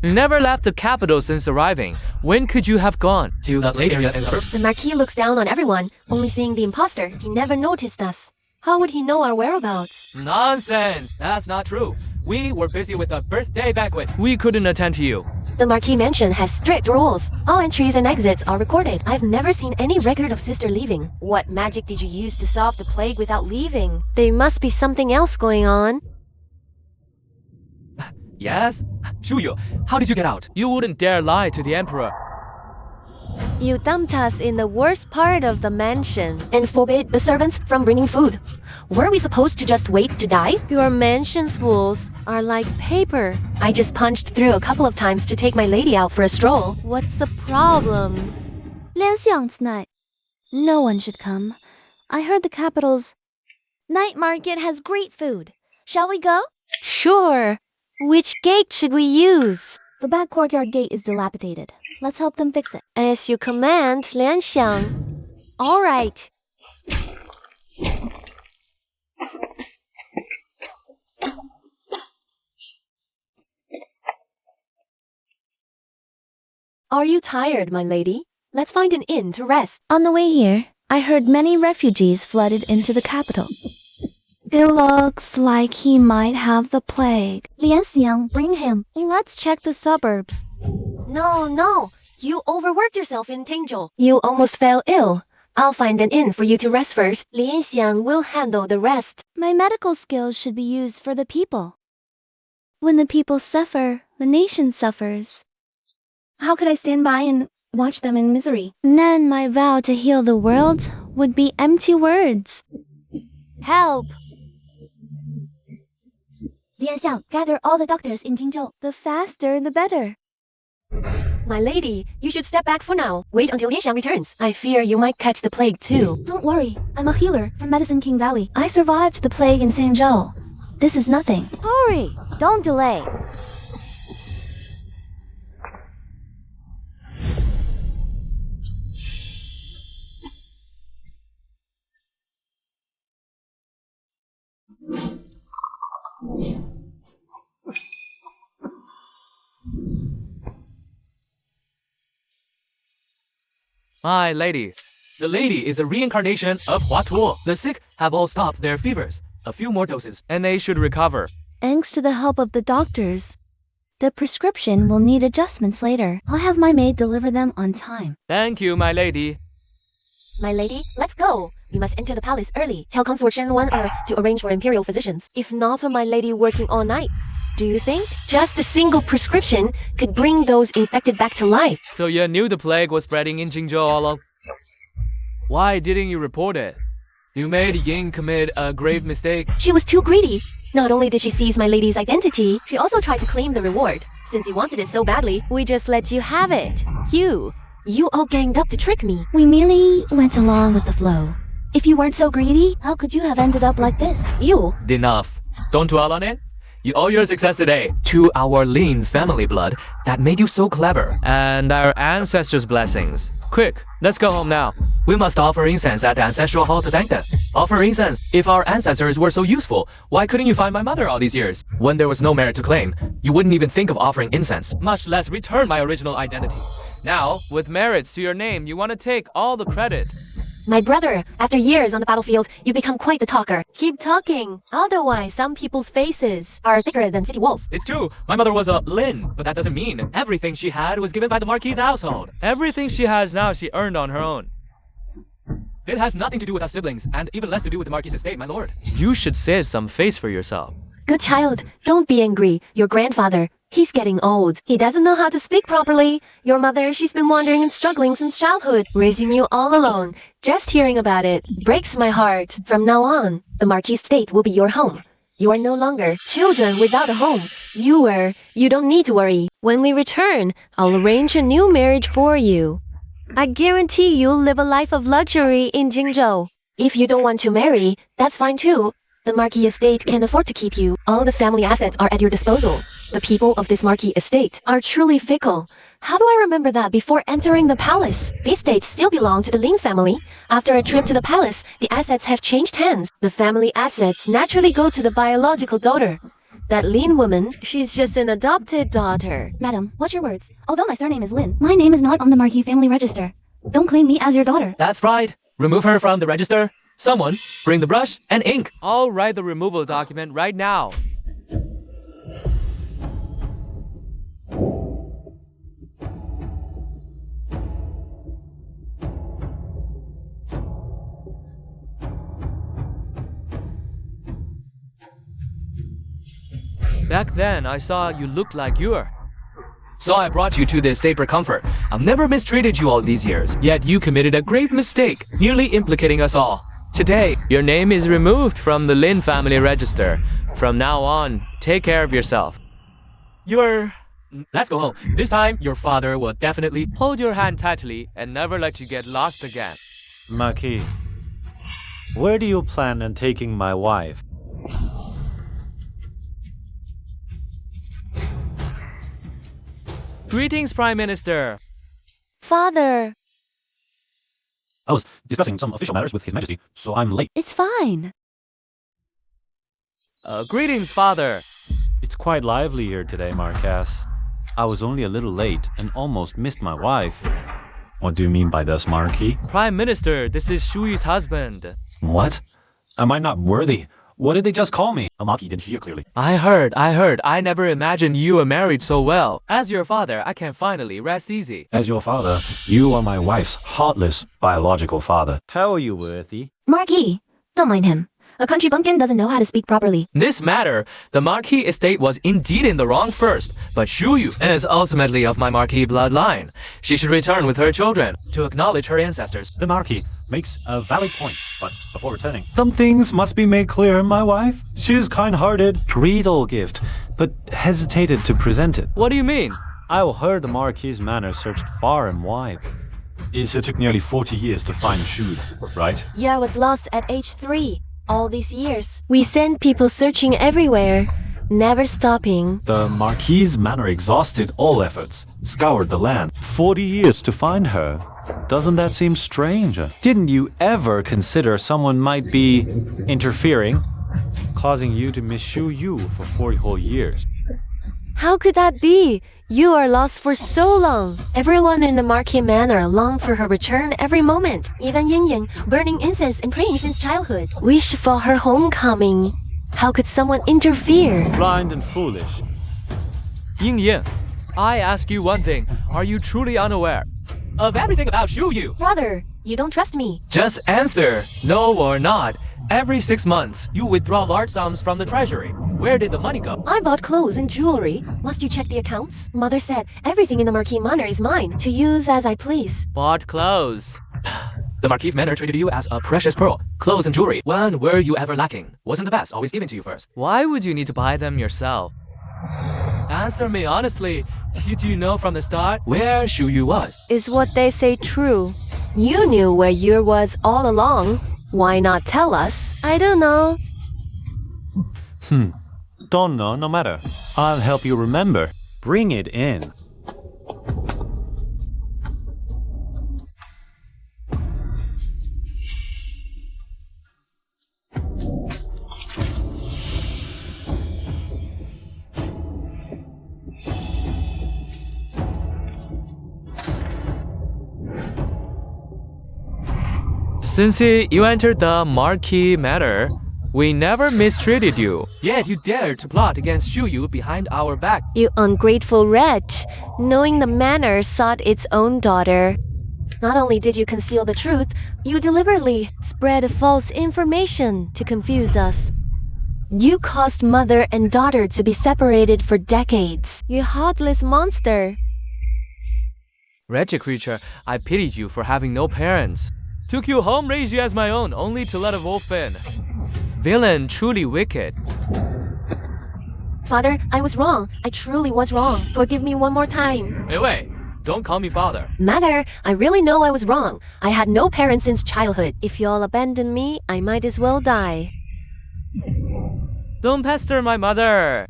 Never left the capital since arriving. When could you have gone? To the lake area first. The Marquis looks down on everyone, only seeing the imposter. He never noticed us. How would he know our whereabouts? Nonsense! That's not true. We were busy with a birthday banquet. We couldn't attend to you. The Marquis mansion has strict rules. All entries and exits are recorded. I've never seen any record of sister leaving. What magic did you use to solve the plague without leaving? There must be something else going on. Yes? Shuyu, how did you get out? You wouldn't dare lie to the Emperor. You dumped us in the worst part of the mansion and forbid the servants from bringing food. Were we supposed to just wait to die? Your mansion's rules are like paper. I just punched through a couple of times to take my lady out for a stroll. What's the problem? Lian Xiang tonight. No one should come. I heard the capital's night market has great food. Shall we go? Sure. Which gate should we use? The back courtyard gate is dilapidated. Let's help them fix it. As you command, Lian Xiang. All right. Are you tired, my lady? Let's find an inn to rest. On the way here, I heard many refugees flooded into the capital. It looks like he might have the plague. Lian Xiang, bring him. Let's check the suburbs. No. You overworked yourself in Tingzhou. You almost fell ill. I'll find an inn for you to rest first. Lian Xiang will handle the rest. My medical skills should be used for the people. When the people suffer, the nation suffers. How could I stand by and watch them in misery? Then my vow to heal the world would be empty words. Help! 李安相, gather all the doctors in Jingzhou. The faster, the better. My lady, you should step back for now. Wait until Lian Xiang returns. I fear you might catch the plague too. Don't worry, I'm a healer from Medicine King Valley. I survived the plague in Xinzhou. This is nothing. Hurry! Don't delay. My lady. The lady is a reincarnation of Hua Tuo. The sick have all stopped their fevers. A few more doses, and they should recover. Thanks to the help of the doctors. The prescription will need adjustments later. I'll have my maid deliver them on time. Thank you, my lady. My lady, let's go. We must enter the palace early. Tell Consort Shen Wan to arrange for imperial physicians. If not for my lady working all night, do you think just a single prescription could bring those infected back to life? So you knew the plague was spreading in Jingzhou all along? Why didn't you report it? You made Ying commit a grave mistake. She was too greedy. Not only did she seize my lady's identity, she also tried to claim the reward. Since you wanted it so badly, we just let you have it. You all ganged up to trick me. We merely went along with the flow. If you weren't so greedy, how could you have ended up like this? Enough. Don't dwell on it. You owe your success today to our lean family blood that made you so clever. And our ancestors' blessings. Quick, let's go home now. We must offer incense at the ancestral hall to thank them. Offer incense. If our ancestors were so useful, why couldn't you find my mother all these years? When there was no merit to claim, you wouldn't even think of offering incense, much less return my original identity. Now, with merits to your name, you want to take all the credit. My brother, after years on the battlefield, you become quite the talker. Keep talking. Otherwise, some people's faces are thicker than city walls. It's true, my mother was a Lin, but that doesn't mean everything she had was given by the Marquis's household. Everything she has now she earned on her own. It has nothing to do with our siblings, and even less to do with the Marquis's estate, my lord. You should save some face for yourself. Good child, don't be angry. Your grandfather, he's getting old. He doesn't know how to speak properly. Your mother, she's been wandering and struggling since childhood, raising you all alone. Just hearing about it breaks my heart. From now on, the Marquis estate will be your home. You are no longer children without a home. You don't need to worry. When we return, I'll arrange a new marriage for you. I guarantee you'll live a life of luxury in Jingzhou. If you don't want to marry, that's fine too. The Marquis estate can afford to keep you. All the family assets are at your disposal. The people of this Marquis estate are truly fickle. How do I remember that before entering the palace? The estate still belonged to the Lin family. After a trip to the palace, the assets have changed hands. The family assets naturally go to the biological daughter. That Lin woman, she's just an adopted daughter. Madam, watch your words. Although my surname is Lin, my name is not on the Marquis family register. Don't claim me as your daughter. That's right. Remove her from the register. Someone, bring the brush and ink. I'll write the removal document right now. Back then, I saw you looked like you were. So I brought you to the estate for comfort. I've never mistreated you all these years, yet you committed a grave mistake, nearly implicating us all. Today, your name is removed from the Lin family register. From now on, take care of yourself. Let's go home. This time, your father will definitely hold your hand tightly and never let you get lost again. Marquis, where do you plan on taking my wife? Greetings, Prime Minister. Father. I was discussing some official matters with His Majesty, so I'm late. It's fine. Greetings, Father. It's quite lively here today, Marquess. I was only a little late and almost missed my wife. What do you mean by this, Marquis? Prime Minister, this is Shui's husband. What? Am I not worthy? What did they just call me? Amaki didn't hear clearly. I heard. I never imagined you were married so well. As your father, I can finally rest easy. As your father, you are my wife's heartless biological father. How are you worthy? Marquis, don't mind him. A country bumpkin doesn't know how to speak properly. This matter, the Marquis estate was indeed in the wrong first, but Shu Yu is ultimately of my Marquis bloodline. She should return with her children to acknowledge her ancestors. The Marquis makes a valid point, but before returning, some things must be made clear, my wife. She is kind-hearted, treated gift, but hesitated to present it. What do you mean? I heard the Marquis's manor searched far and wide. It took nearly 40 years to find Shu, right? Yeah, I was lost at age 3. All these years. We sent people searching everywhere, never stopping. The Marquis's manor exhausted all efforts, scoured the land. 40 years to find her. Doesn't that seem strange? Didn't you ever consider someone might be interfering, causing you to miss Shu Yu for 40 whole years? How could that be? You are lost for so long. Everyone in the Marquis Manor longed for her return every moment. Even Yin Yin, burning incense and praying since childhood. Wish for her homecoming. How could someone interfere? Blind and foolish. Ying Yin, I ask you one thing. Are you truly unaware of everything about Shu Yu? Brother, you don't trust me. Just answer, no or not. Every 6 months, you withdraw large sums from the treasury. Where did the money go? I bought clothes and jewelry. Must you check the accounts? Mother said everything in the Marquis Manor is mine, to use as I please. Bought clothes. The Marquis Manor treated you as a precious pearl. Clothes and jewelry. When were you ever lacking? Wasn't the best always given to you first? Why would you need to buy them yourself? Answer me honestly. Did you know from the start where Shu Yu was? Is what they say true? You knew where you was all along. Why not tell us? I don't know. Don't know, no matter. I'll help you remember. Bring it in. Since you entered the Marquis Manor, we never mistreated you. Yet you dared to plot against Shu Yu behind our back. You ungrateful wretch, knowing the manor sought its own daughter. Not only did you conceal the truth, you deliberately spread false information to confuse us. You caused mother and daughter to be separated for decades. You heartless monster. Wretched creature, I pitied you for having no parents. Took you home, raised you as my own, only to let a wolf in. Villain, truly wicked. Father, I was wrong. I truly was wrong. Forgive me one more time. Hey, wait. Don't call me father. Mother, I really know I was wrong. I had no parents since childhood. If you all abandon me, I might as well die. Don't pester my mother.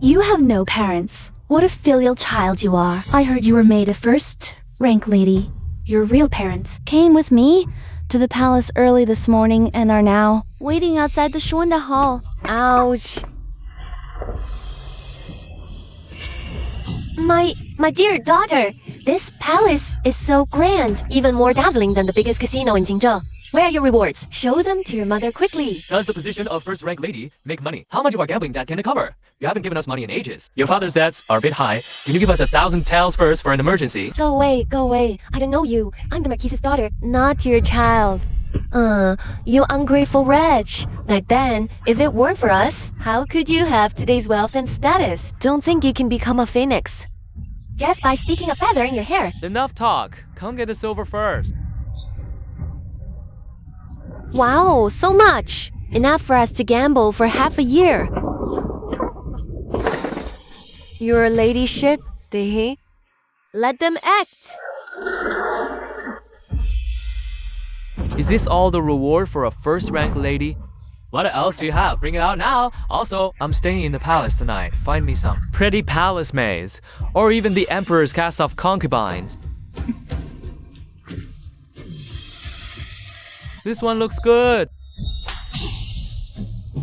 You have no parents. What a filial child you are. I heard you were made a first-rank lady. Your real parents came with me to the palace early this morning and are now waiting outside the Shuanda Hall. Ouch. My dear daughter, this palace is so grand, even more dazzling than the biggest casino in Jingzhou. Where are your rewards? Show them to your mother quickly. Does the position of first-rank lady make money? How much of our gambling debt can it cover? You haven't given us money in ages. Your father's debts are a bit high. Can you give us 1,000 taels first for an emergency? Go away, go away. I don't know you. I'm the Marquise's daughter, not your child. You ungrateful wretch. Back then, if it weren't for us, how could you have today's wealth and status? Don't think you can become a phoenix just by sticking a feather in your hair. Enough talk. Come get the silver first. Wow, so much! Enough for us to gamble for half a year. Your ladyship, Dehe. Let them act! Is this all the reward for a first-rank lady? What else do you have? Bring it out now. Also, I'm staying in the palace tonight. Find me some pretty palace maids, or even the emperor's cast-off concubines. This one looks good.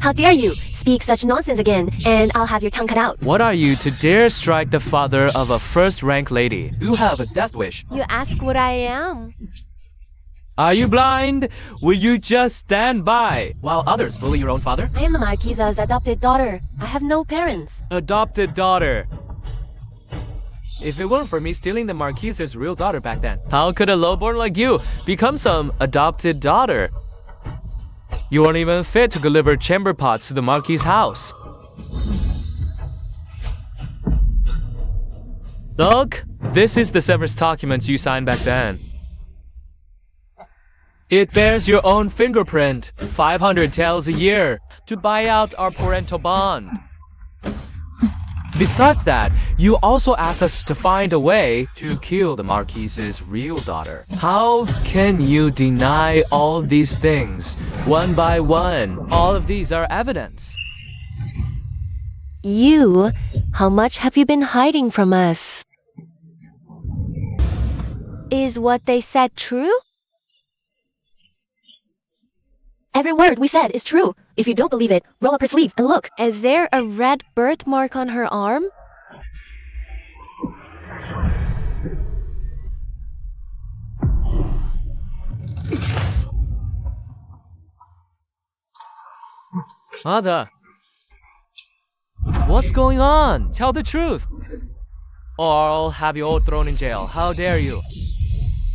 How dare you speak such nonsense again, and I'll have your tongue cut out. What are you to dare strike the father of a first-rank lady? You have a death wish. You ask what I am. Are you blind? Will you just stand by while others bully your own father? I am the Marquisa's adopted daughter. I have no parents. Adopted daughter. If it weren't for me stealing the Marquise's real daughter back then, how could a lowborn like you become some adopted daughter? You aren't even fit to deliver chamber pots to the Marquis's house. Look, this is the severance documents you signed back then. It bears your own fingerprint, 500 taels a year, to buy out our parental bond. Besides that, you also asked us to find a way to kill the Marquis's real daughter. How can you deny all these things, one by one? All of these are evidence. You? How much have you been hiding from us? Is what they said true? Every word we said is true. If you don't believe it, roll up her sleeve and look. Is there a red birthmark on her arm? Mother, what's going on? Tell the truth, or I'll have you all thrown in jail. How dare you?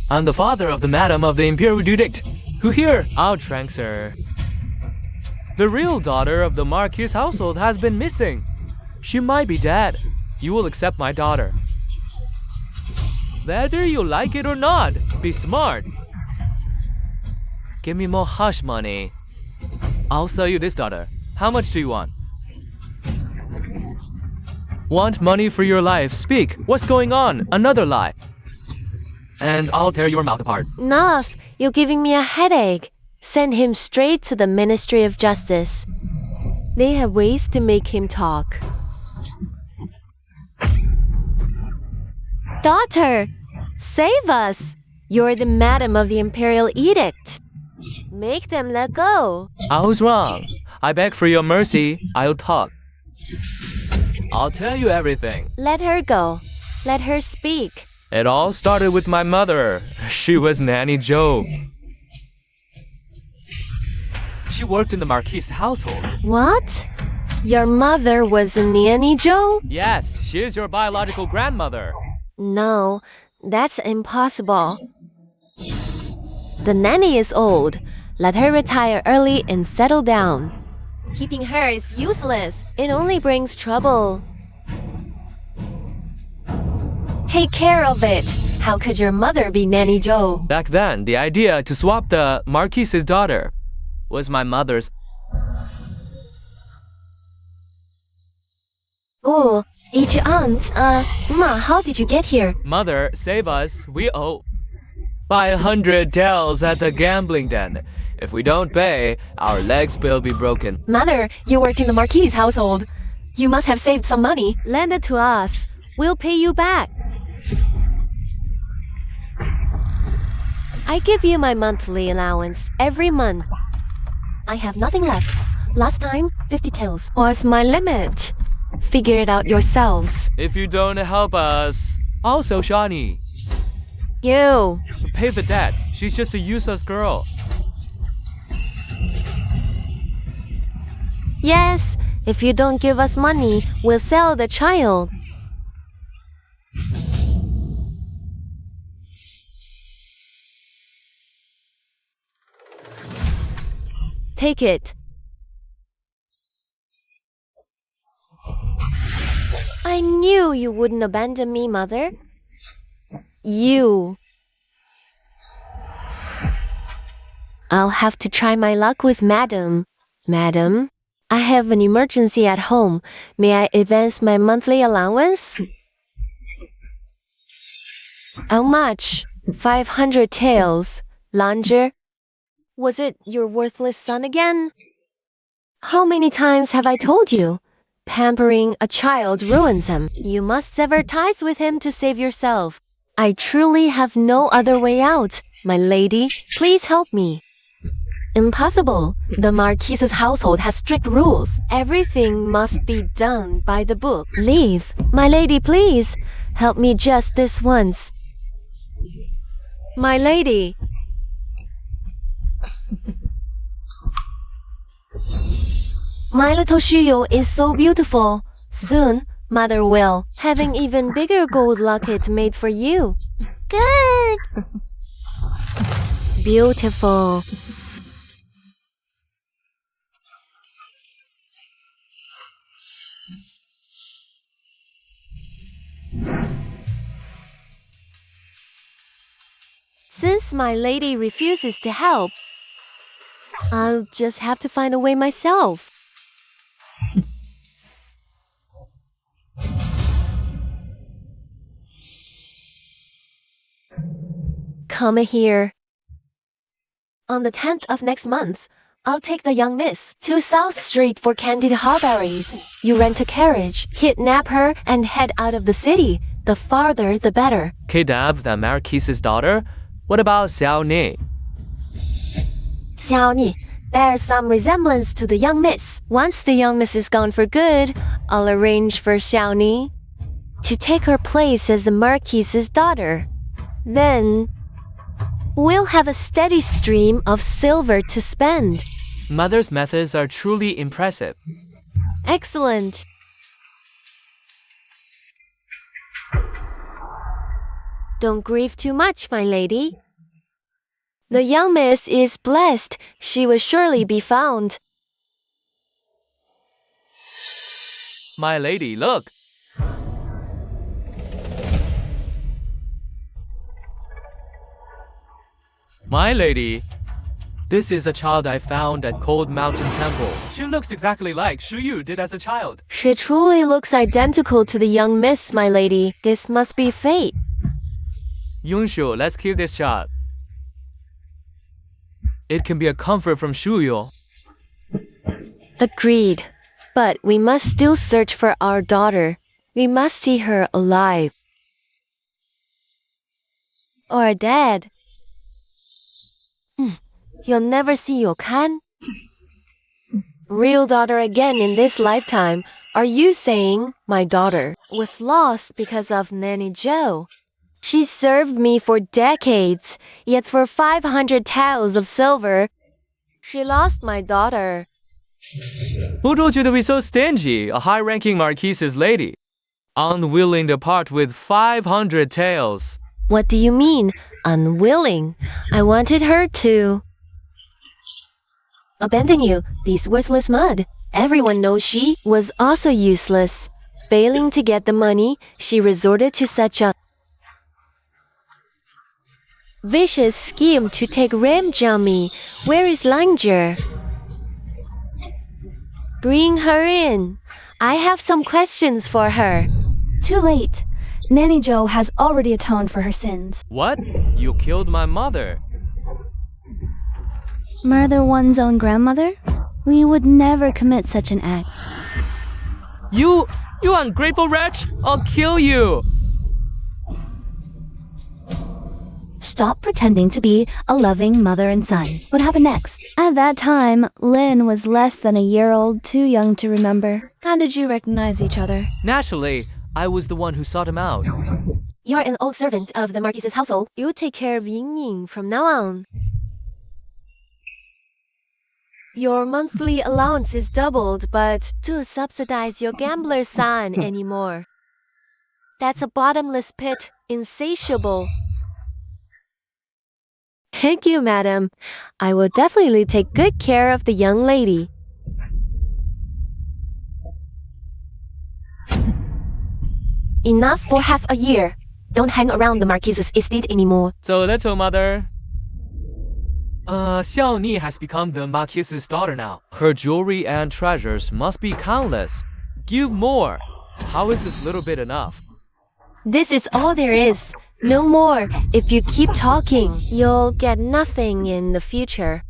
I'm the father of the Madam of the Imperial Edict. Who here? I'll trank her. The real daughter of the Marquis household has been missing. She might be dead. You will accept my daughter. Whether you like it or not, be smart. Give me more hush money. I'll sell you this daughter. How much do you want? Want money for your life? Speak. What's going on? Another lie. And I'll tear your mouth apart. Enough. You're giving me a headache. Send him straight to the Ministry of Justice. They have ways to make him talk. Daughter, save us. You're the Madam of the Imperial Edict. Make them let go. I was wrong. I beg for your mercy. I'll talk. I'll tell you everything. Let her go. Let her speak. It all started with my mother. She was Nanny Joe. She worked in the Marquis' household. What? Your mother was a nanny, Joe? Yes, she is your biological grandmother. No, that's impossible. The nanny is old. Let her retire early and settle down. Keeping her is useless. It only brings trouble. Take care of it. How could your mother be Nanny Joe? Back then, the idea to swap the Marquis's daughter was my mother's. Oh, each aunt. Ma, how did you get here? Mother, save us. We owe. Buy 100 taels at the gambling den. If we don't pay, our legs will be broken. Mother, you worked in the Marquis' household. You must have saved some money. Lend it to us. We'll pay you back. I give you my monthly allowance every month. I have nothing left. Last time, 50 taels. What's my limit? Figure it out yourselves. If you don't help us, I'll sell Shani. You. Pay the debt. She's just a useless girl. Yes, if you don't give us money, we'll sell the child. Take it. I knew you wouldn't abandon me, Mother. You. I'll have to try my luck with Madam. Madam, I have an emergency at home. May I advance my monthly allowance? How much? 500 taels. Langer? Was it your worthless son again? How many times have I told you? Pampering a child ruins him. You must sever ties with him to save yourself. I truly have no other way out. My lady, please help me. Impossible. The Marquis's household has strict rules. Everything must be done by the book. Leave. My lady, please. Help me just this once. My lady. My little Shuyo is so beautiful. Soon, Mother will have an even bigger gold locket made for you. Good. Beautiful. Since my lady refuses to help, I'll just have to find a way myself. Come here. On the 10th of next month, I'll take the young miss to South Street for candied hawberries. You rent a carriage, kidnap her, and head out of the city. The farther, the better. Kidnap the Marquise's daughter? What about Xiao Ni? Xiao Ni bears some resemblance to the young miss. Once the young miss is gone for good, I'll arrange for Xiao Ni to take her place as the Marquise's daughter. Then, we'll have a steady stream of silver to spend. Mother's methods are truly impressive. Excellent. Don't grieve too much, my lady. The young miss is blessed. She will surely be found. My lady, look. My lady, this is a child I found at Cold Mountain Temple. She looks exactly like Shu Yu did as a child. She truly looks identical to the young miss, my lady. This must be fate. Yungshu, let's keep this child. It can be a comfort from Shu Yu. Agreed. But we must still search for our daughter. We must see her alive. Or dead. You'll never see Yokan? Real daughter again in this lifetime. Are you saying my daughter was lost because of Nanny Joe? She served me for decades, yet for 500 taels of silver, she lost my daughter. Who told you to be so stingy? A high-ranking Marquise's lady. Unwilling to part with 500 taels. What do you mean, unwilling? I wanted her to abandon you, this worthless mud. Everyone knows she was also useless. Failing to get the money, she resorted to such a vicious scheme to take revenge on me. Where is Langer? Bring her in. I have some questions for her. Too late. Nanny Joe has already atoned for her sins. What? You killed my mother. Murder one's own grandmother? We would never commit such an act. You ungrateful wretch! I'll kill you! Stop pretending to be a loving mother and son. What happened next? At that time, Lin was less than a year old, too young to remember. How did you recognize each other? Naturally, I was the one who sought him out. You're an old servant of the Marquise's household. You take care of Ying Ying from now on. Your monthly allowance is doubled, but to subsidize your gambler son anymore. That's a bottomless pit, insatiable. Thank you, madam. I will definitely take good care of the young lady. Enough for half a year. Don't hang around the Marquise's estate anymore. So, little mother. Xiao Ni has become the Marquise's daughter now. Her jewelry and treasures must be countless. Give more. How is this little bit enough? This is all there is. No more. If you keep talking, you'll get nothing in the future.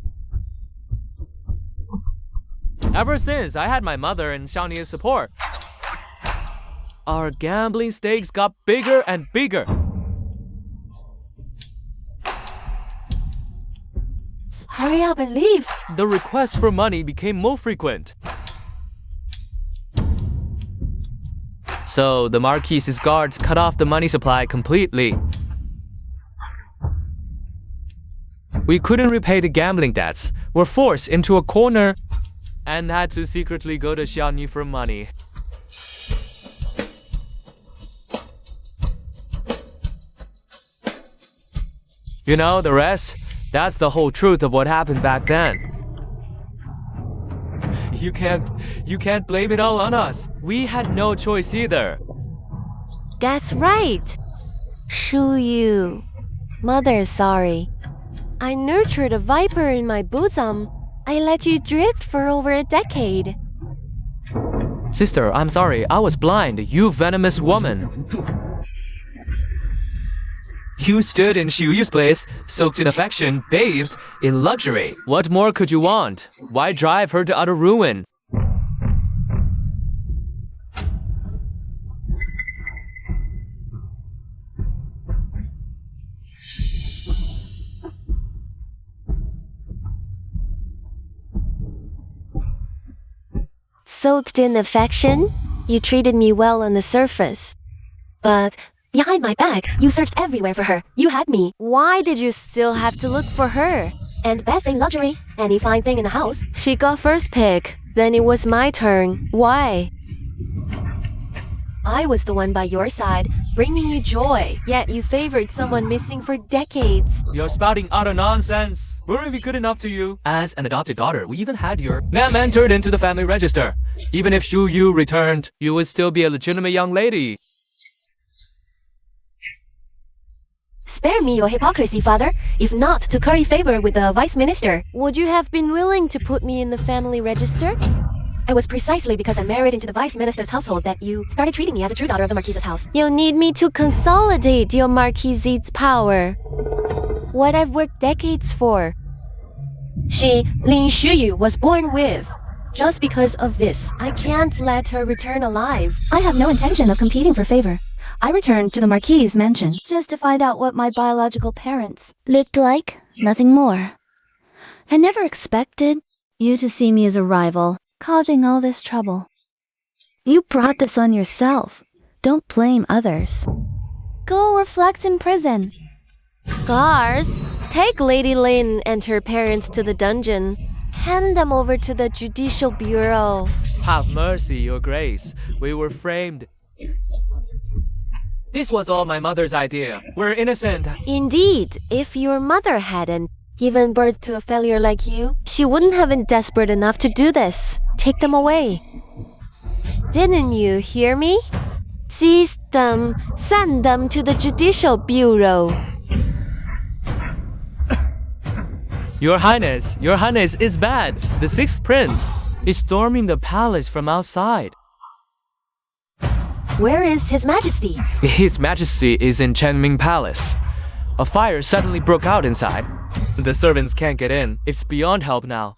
Ever since I had my mother and Xiao Ni's support, our gambling stakes got bigger and bigger. Hurry up and leave. The requests for money became more frequent. So the Marquise's guards cut off the money supply completely. We couldn't repay the gambling debts, were forced into a corner, and had to secretly go to Xiaoni for money. You know, the rest? That's the whole truth of what happened back then. You can't blame it all on us. We had no choice either. That's right. Shu Yu. Mother is sorry. I nurtured a viper in my bosom. I let you drift for over a decade. Sister, I'm sorry. I was blind, you venomous woman. You stood in Xiuyu's place, soaked in affection, bathed in luxury. What more could you want? Why drive her to utter ruin? Soaked in affection? You treated me well on the surface. But behind my back, you searched everywhere for her. You had me. Why did you still have to look for her? And best in luxury, any fine thing in the house. She got first pick. Then it was my turn. Why? I was the one by your side, bringing you joy. Yet you favored someone missing for decades. You're spouting utter nonsense. Were we good enough to you? As an adopted daughter, we even had your name entered into the family register. Even if Xiuyu returned, you would still be a legitimate young lady. Spare me your hypocrisy, father. If not to curry favor with the vice minister, would you have been willing to put me in the family register? It was precisely because I married into the vice minister's household that you started treating me as a true daughter of the marquise's house. You need me to consolidate your marquise's power. What I've worked decades for. She, Lin Xiuyu, was born with. Just because of this, I can't let her return alive. I have no intention of competing for favor. I returned to the Marquis's mansion just to find out what my biological parents looked like, nothing more. I never expected you to see me as a rival, causing all this trouble. You brought this on yourself. Don't blame others. Go reflect in prison. Guards, take Lady Lin and her parents to the dungeon. Hand them over to the Judicial Bureau. Have mercy, your grace. We were framed. This was all my mother's idea. We're innocent. Indeed, if your mother hadn't given birth to a failure like you, she wouldn't have been desperate enough to do this. Take them away. Didn't you hear me? Seize them, send them to the Judicial Bureau. Your Highness is bad. The sixth prince is storming the palace from outside. Where is His Majesty? His Majesty is in Chenming Palace. A fire suddenly broke out inside. The servants can't get in. It's beyond help now.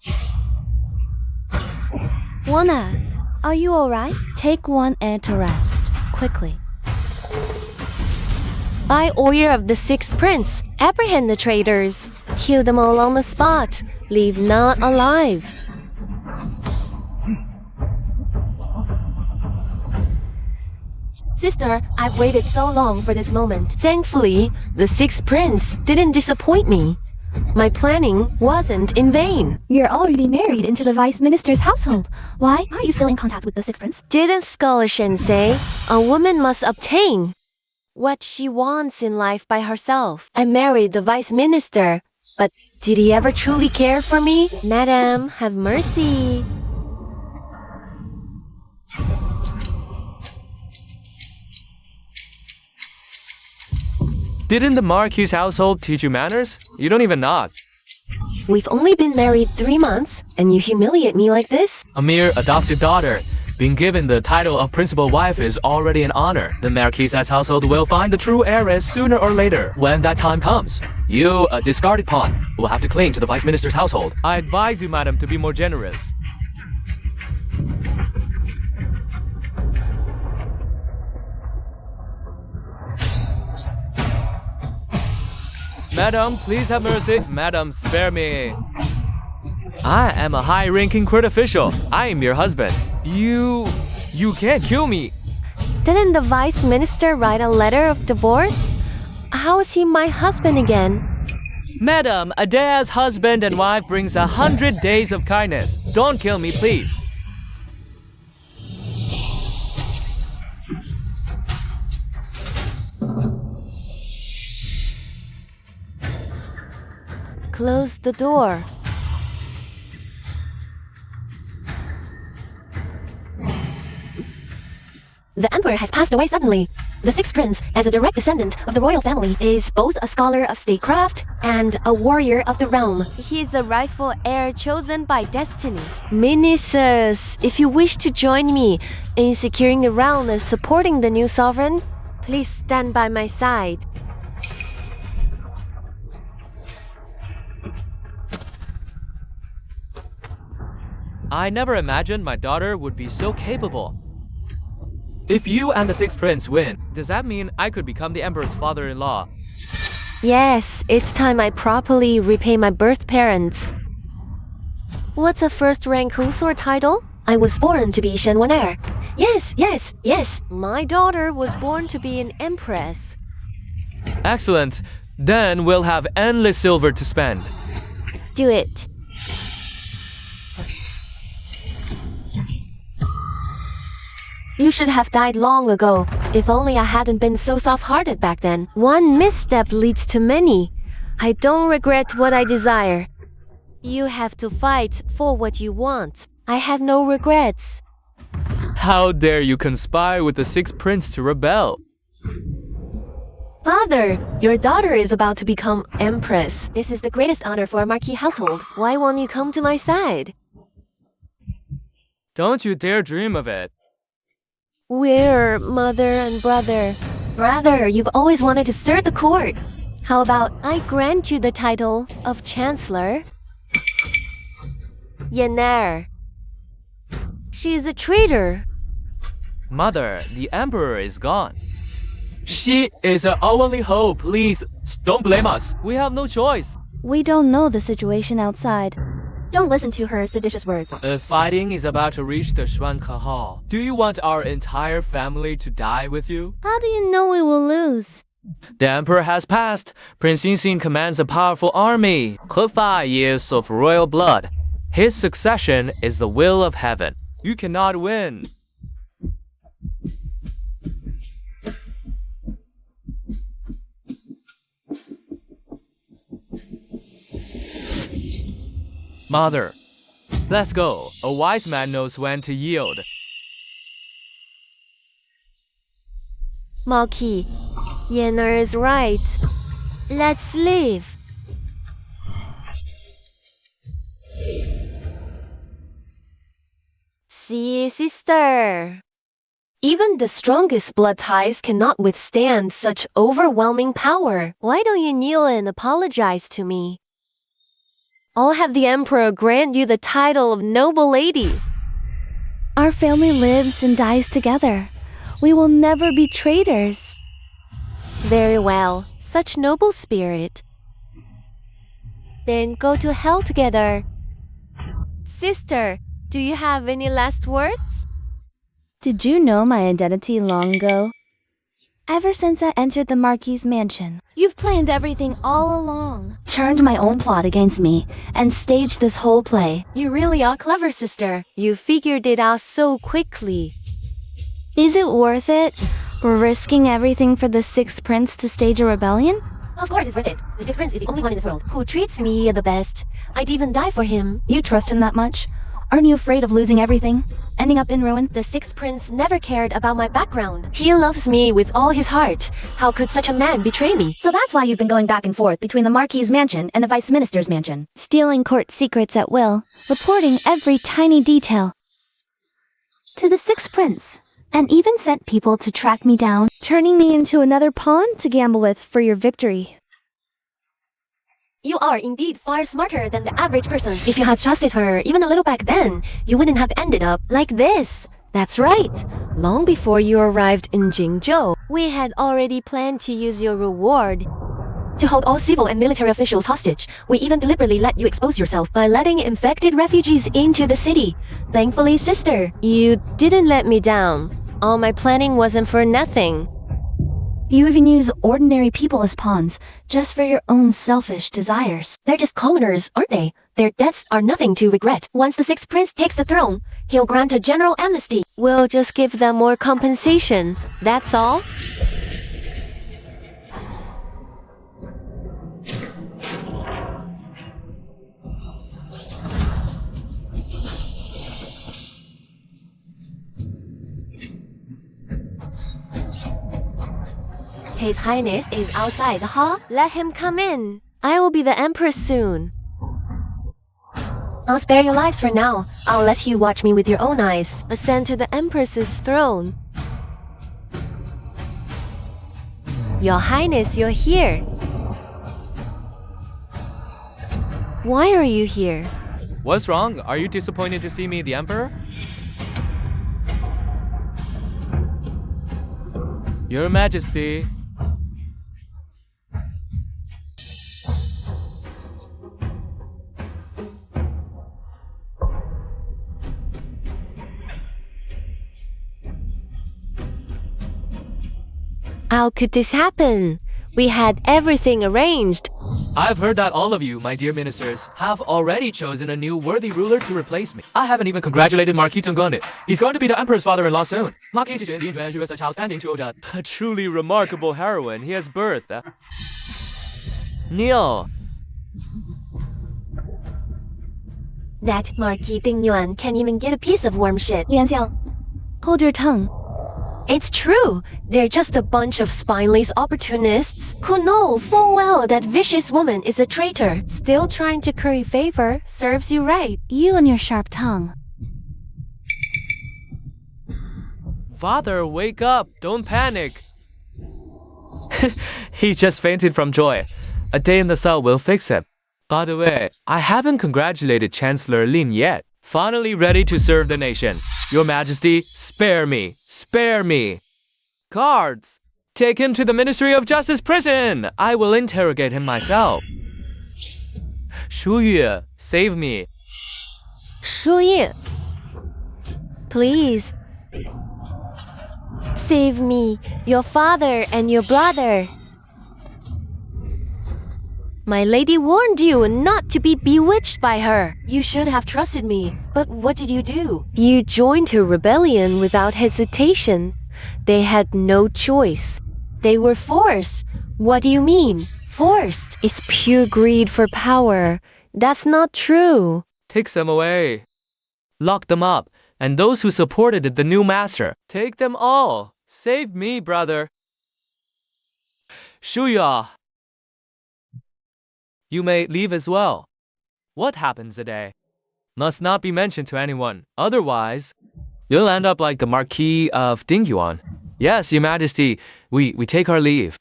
Wana, are you alright? Take one and to rest, quickly. By order of the sixth prince, apprehend the traitors. Kill them all on the spot. Leave none alive. Sister, I've waited so long for this moment. Thankfully, the sixth prince didn't disappoint me. My planning wasn't in vain. You're already married into the vice minister's household. Why are you still in contact with the sixth prince? Didn't Scholar Shen say a woman must obtain what she wants in life by herself? I married the vice minister, but did he ever truly care for me? Madam, have mercy. Didn't the Marquis household teach you manners? You don't even nod. We've only been married 3 months, and you humiliate me like this? A mere adopted daughter. Being given the title of principal wife is already an honor. The Marquis's household will find the true heiress sooner or later. When that time comes, you, a discarded pawn, will have to cling to the vice minister's household. I advise you, madam, to be more generous. Madam, please have mercy. Madam, spare me. I am a high-ranking court official. I am your husband. You can't kill me. Didn't the vice minister write a letter of divorce? How is he my husband again? Madam, a day as husband and wife brings 100 days of kindness. Don't kill me, please. Close the door. The emperor has passed away suddenly. The sixth prince, as a direct descendant of the royal family, is both a scholar of statecraft and a warrior of the realm. He's the rightful heir chosen by destiny. Ministers, if you wish to join me in securing the realm and supporting the new sovereign, Please stand by my side. I never imagined my daughter would be so capable. If you and the sixth prince win, does that mean I could become the emperor's father-in-law? Yes, it's time I properly repay my birth parents. What's a first-rank Husor title? I was born to be Shenwan heir. Yes, yes, yes. My daughter was born to be an empress. Excellent. Then we'll have endless silver to spend. Do it. You should have died long ago. If only I hadn't been so soft-hearted back then. One misstep leads to many. I don't regret what I desire. You have to fight for what you want. I have no regrets. How dare you conspire with the sixth prince to rebel? Father, your daughter is about to become empress. This is the greatest honor for a marquis household. Why won't you come to my side? Don't you dare dream of it. We're mother and brother. Brother, you've always wanted to serve the court. How about I grant you the title of Chancellor. Yener. She is a traitor. Mother, the emperor is gone. She is our only hope. Please, don't blame us. We have no choice. We don't know the situation outside. Don't listen to her seditious words. The fighting is about to reach the Shuanke Hall. Do you want our entire family to die with you? How do you know we will lose? The emperor has passed. Prince Yinxin commands a powerful army. 5 years of royal blood. His succession is the will of heaven. You cannot win. Mother, let's go. A wise man knows when to yield. Marquis, Yener is right. Let's leave. See, sister. Even the strongest blood ties cannot withstand such overwhelming power. Why don't you kneel and apologize to me? I'll have the emperor grant you the title of noble lady. Our family lives and dies together. We will never be traitors. Very well. Such noble spirit. Then go to hell together. Sister, do you have any last words? Did you know my identity long ago? Ever since I entered the Marquis's mansion, You've planned everything all along. turned my own plot against me, and staged this whole play. You really are clever, sister. You figured it out so quickly. Is it worth it? Risking everything for the sixth prince to stage a rebellion? Of course it's worth it. The sixth prince is the only one in this world who treats me the best. I'd even die for him. You trust him that much? Aren't you afraid of losing everything? Ending up in ruin? The sixth prince never cared about my background. He loves me with all his heart. How could such a man betray me? So that's why you've been going back and forth between the Marquis's mansion and the Vice Minister's mansion. Stealing court secrets at will, reporting every tiny detail to the sixth prince, and even sent people to track me down, turning me into another pawn to gamble with for your victory. You are indeed far smarter than the average person. If you had trusted her even a little back then, you wouldn't have ended up like this. That's right. Long before you arrived in Jingzhou, We had already planned to use your reward. to hold all civil and military officials hostage, we even deliberately let you expose yourself by letting infected refugees into the city. Thankfully, sister, You didn't let me down. All my planning wasn't for nothing. You even use ordinary people as pawns, just for your own selfish desires. they're just commoners, aren't they? Their deaths are nothing to regret. Once the sixth prince takes the throne, he'll grant a general amnesty. We'll just give them more compensation. That's all. His Highness is outside the hall. Let him come in. I will be the Empress soon. I'll spare your lives for now. I'll let you watch me with your own eyes. Ascend to the Empress's throne. Your Highness, you're here. Why are you here? What's wrong? Are you disappointed to see me, the Emperor? Your Majesty. How could this happen? We had everything arranged. I've heard that all of you, my dear ministers, have already chosen a new worthy ruler to replace me. I haven't even congratulated Marquis Tungonit. He's going to be the Emperor's father-in-law soon. A truly remarkable heroine he has birthed. Neil. That Marquis Ding Yuan can't even get a piece of warm shit. Lian Xiang, hold your tongue. It's true. They're just a bunch of spineless opportunists who know full well that vicious woman is a traitor. Still trying to curry favor serves you right. You and your sharp tongue. Father, wake up. Don't panic. He just fainted from joy. A day in the cell will fix him. By the way, I haven't congratulated Chancellor Lin yet. Finally ready to serve the nation. Your Majesty, spare me. Spare me. Guards, take him to the Ministry of Justice prison. I will interrogate him myself. Shu Yue, save me. Shu Yue, please. Save me, your father and your brother. My lady warned you not to be bewitched by her. You should have trusted me. But what did you do? You joined her rebellion without hesitation. They had no choice. They were forced. What do you mean? Forced? It's pure greed for power. That's not true. Take them away. Lock them up. And those who supported the new master, take them all. Save me, brother. Shuya. You may leave as well. What happens today must not be mentioned to anyone. Otherwise, you'll end up like the Marquis of Dingyuan. Yes, Your Majesty, we take our leave.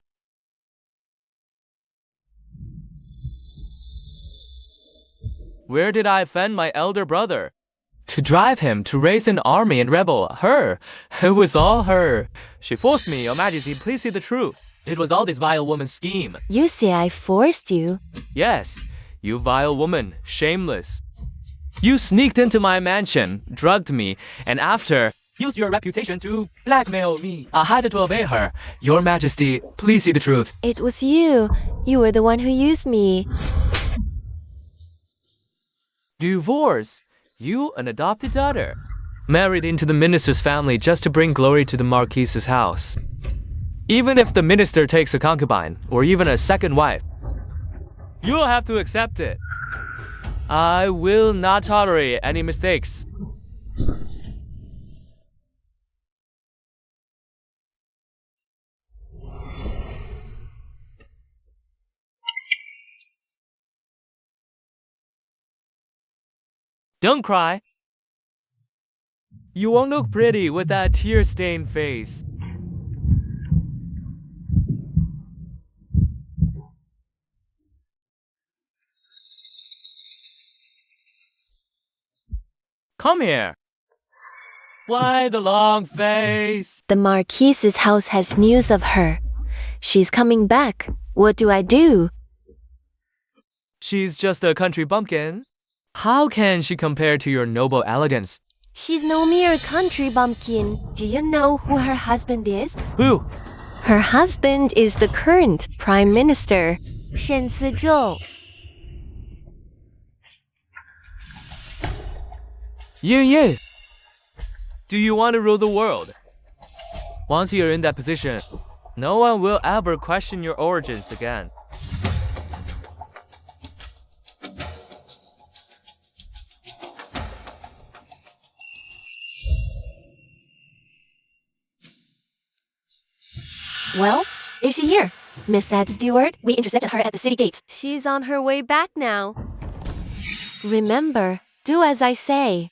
Where did I offend my elder brother? To drive him to raise an army and rebel. Her. It was all her. She forced me, Your Majesty, please see the truth. It was all this vile woman's scheme. You say I forced you? Yes, you vile woman, shameless. You sneaked into my mansion, drugged me, and after, used your reputation to blackmail me. I had to obey her. Your Majesty, please see the truth. It was you. You were the one who used me. Divorce? You, an adopted daughter? Married into the minister's family just to bring glory to the Marquis's house. Even if the minister takes a concubine, or even a second wife, you'll have to accept it. I will not tolerate any mistakes. Don't cry. You won't look pretty with that tear-stained face. Come here. Why the long face? The Marquise's house has news of her. She's coming back. What do I do? She's just a country bumpkin. How can she compare to your noble elegance? She's no mere country bumpkin. Do you know who her husband is? Who? Her husband is the current Prime Minister, Shen Sizhou. Yin. Do you want to rule the world? Once you're in that position, no one will ever question your origins again. Well, Is she here? Miss Sad Stewart, we intercepted her at the city gates. She's on her way back now. Remember, do as I say.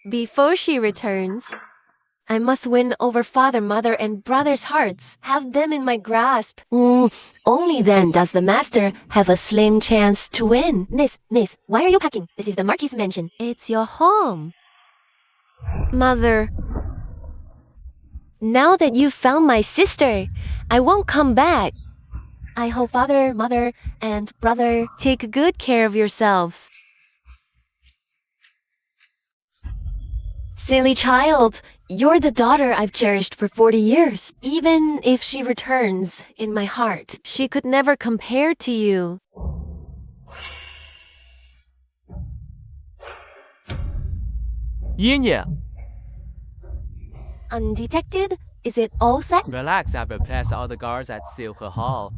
Before she returns, I must win over father, mother, and brother's hearts. Have them in my grasp. Only then does the master have a slim chance to win. Miss, why are you packing? This is the Marquis' mansion. It's your home. Mother, now that you've found my sister, I won't come back. I hope father, mother, and brother take good care of yourselves. Silly child, you're the daughter I've cherished for 40 years. Even if she returns in my heart, she could never compare to you. Yin Ye, Undetected? Is it all set? relax, I've replaced all the guards at Silver Hall.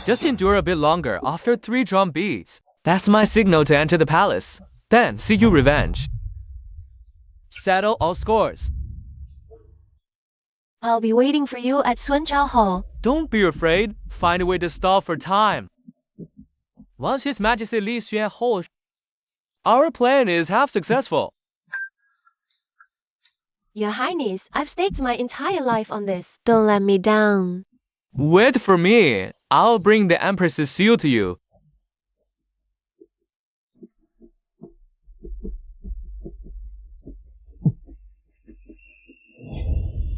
Just endure a bit longer after 3 drum beats. That's my signal to enter the palace. Then see you revenge. Settle all scores. I'll be waiting for you at Sunchao Hall. Don't be afraid. Find a way to stall for time. Once His Majesty Li Xuan Ho, our plan is half successful. Your Highness, I've staked my entire life on this. Don't let me down. Wait for me. I'll bring the Empress's seal to you.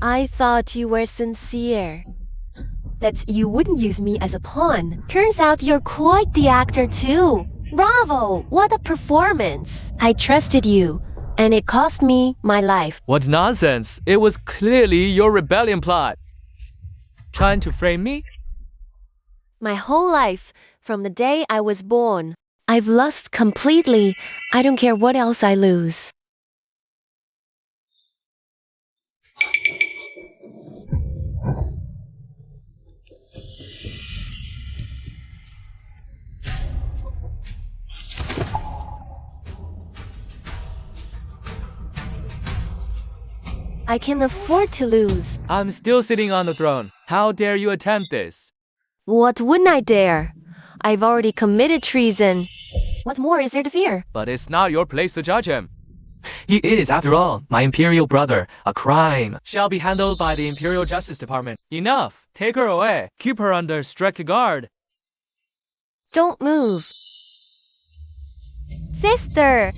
I thought you were sincere. That you wouldn't use me as a pawn. Turns out you're quite the actor too. Bravo! What a performance! I trusted you, and it cost me my life. What nonsense. It was clearly your rebellion plot. Trying to frame me? My whole life, from the day I was born, I've lost completely. I don't care what else I lose. I can afford to lose. I'm still sitting on the throne. How dare you attempt this? What wouldn't I dare? I've already committed treason. What more is there to fear? But it's not your place to judge him. He is, after all, my imperial brother. A crime shall be handled by the Imperial Justice Department. Enough. Take her away. Keep her under strict guard. Don't move. Sister!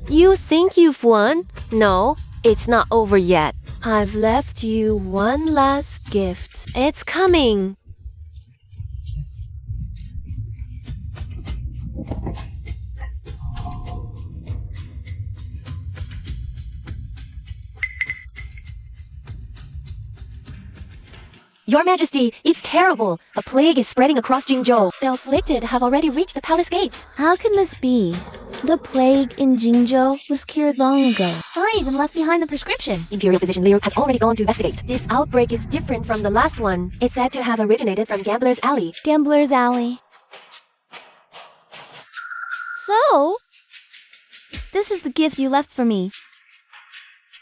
You think you've won? No, it's not over yet. I've left you one last gift. It's coming. Your Majesty, it's terrible. A plague is spreading across Jingzhou. The afflicted have already reached the palace gates. How can this be? The plague in Jingzhou was cured long ago. I even left behind the prescription. Imperial physician Liu has already gone to investigate. This outbreak is different from the last one. It's said to have originated from Gambler's Alley. Gambler's Alley. So, this is the gift you left for me.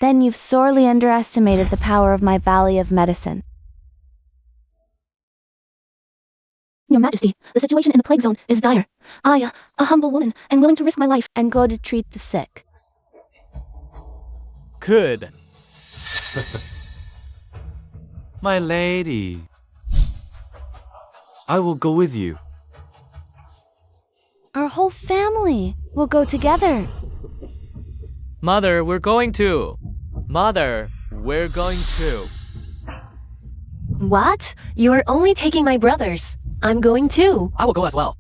Then you've sorely underestimated the power of my Valley of Medicine. Your Majesty, the situation in the plague zone is dire. I, a humble woman, am willing to risk my life and go to treat the sick. Good. My lady. I will go with you. Our whole family will go together. Mother, we're going to. Mother, we're going to. What? You're only taking my brothers. I'm going too. I will go as well.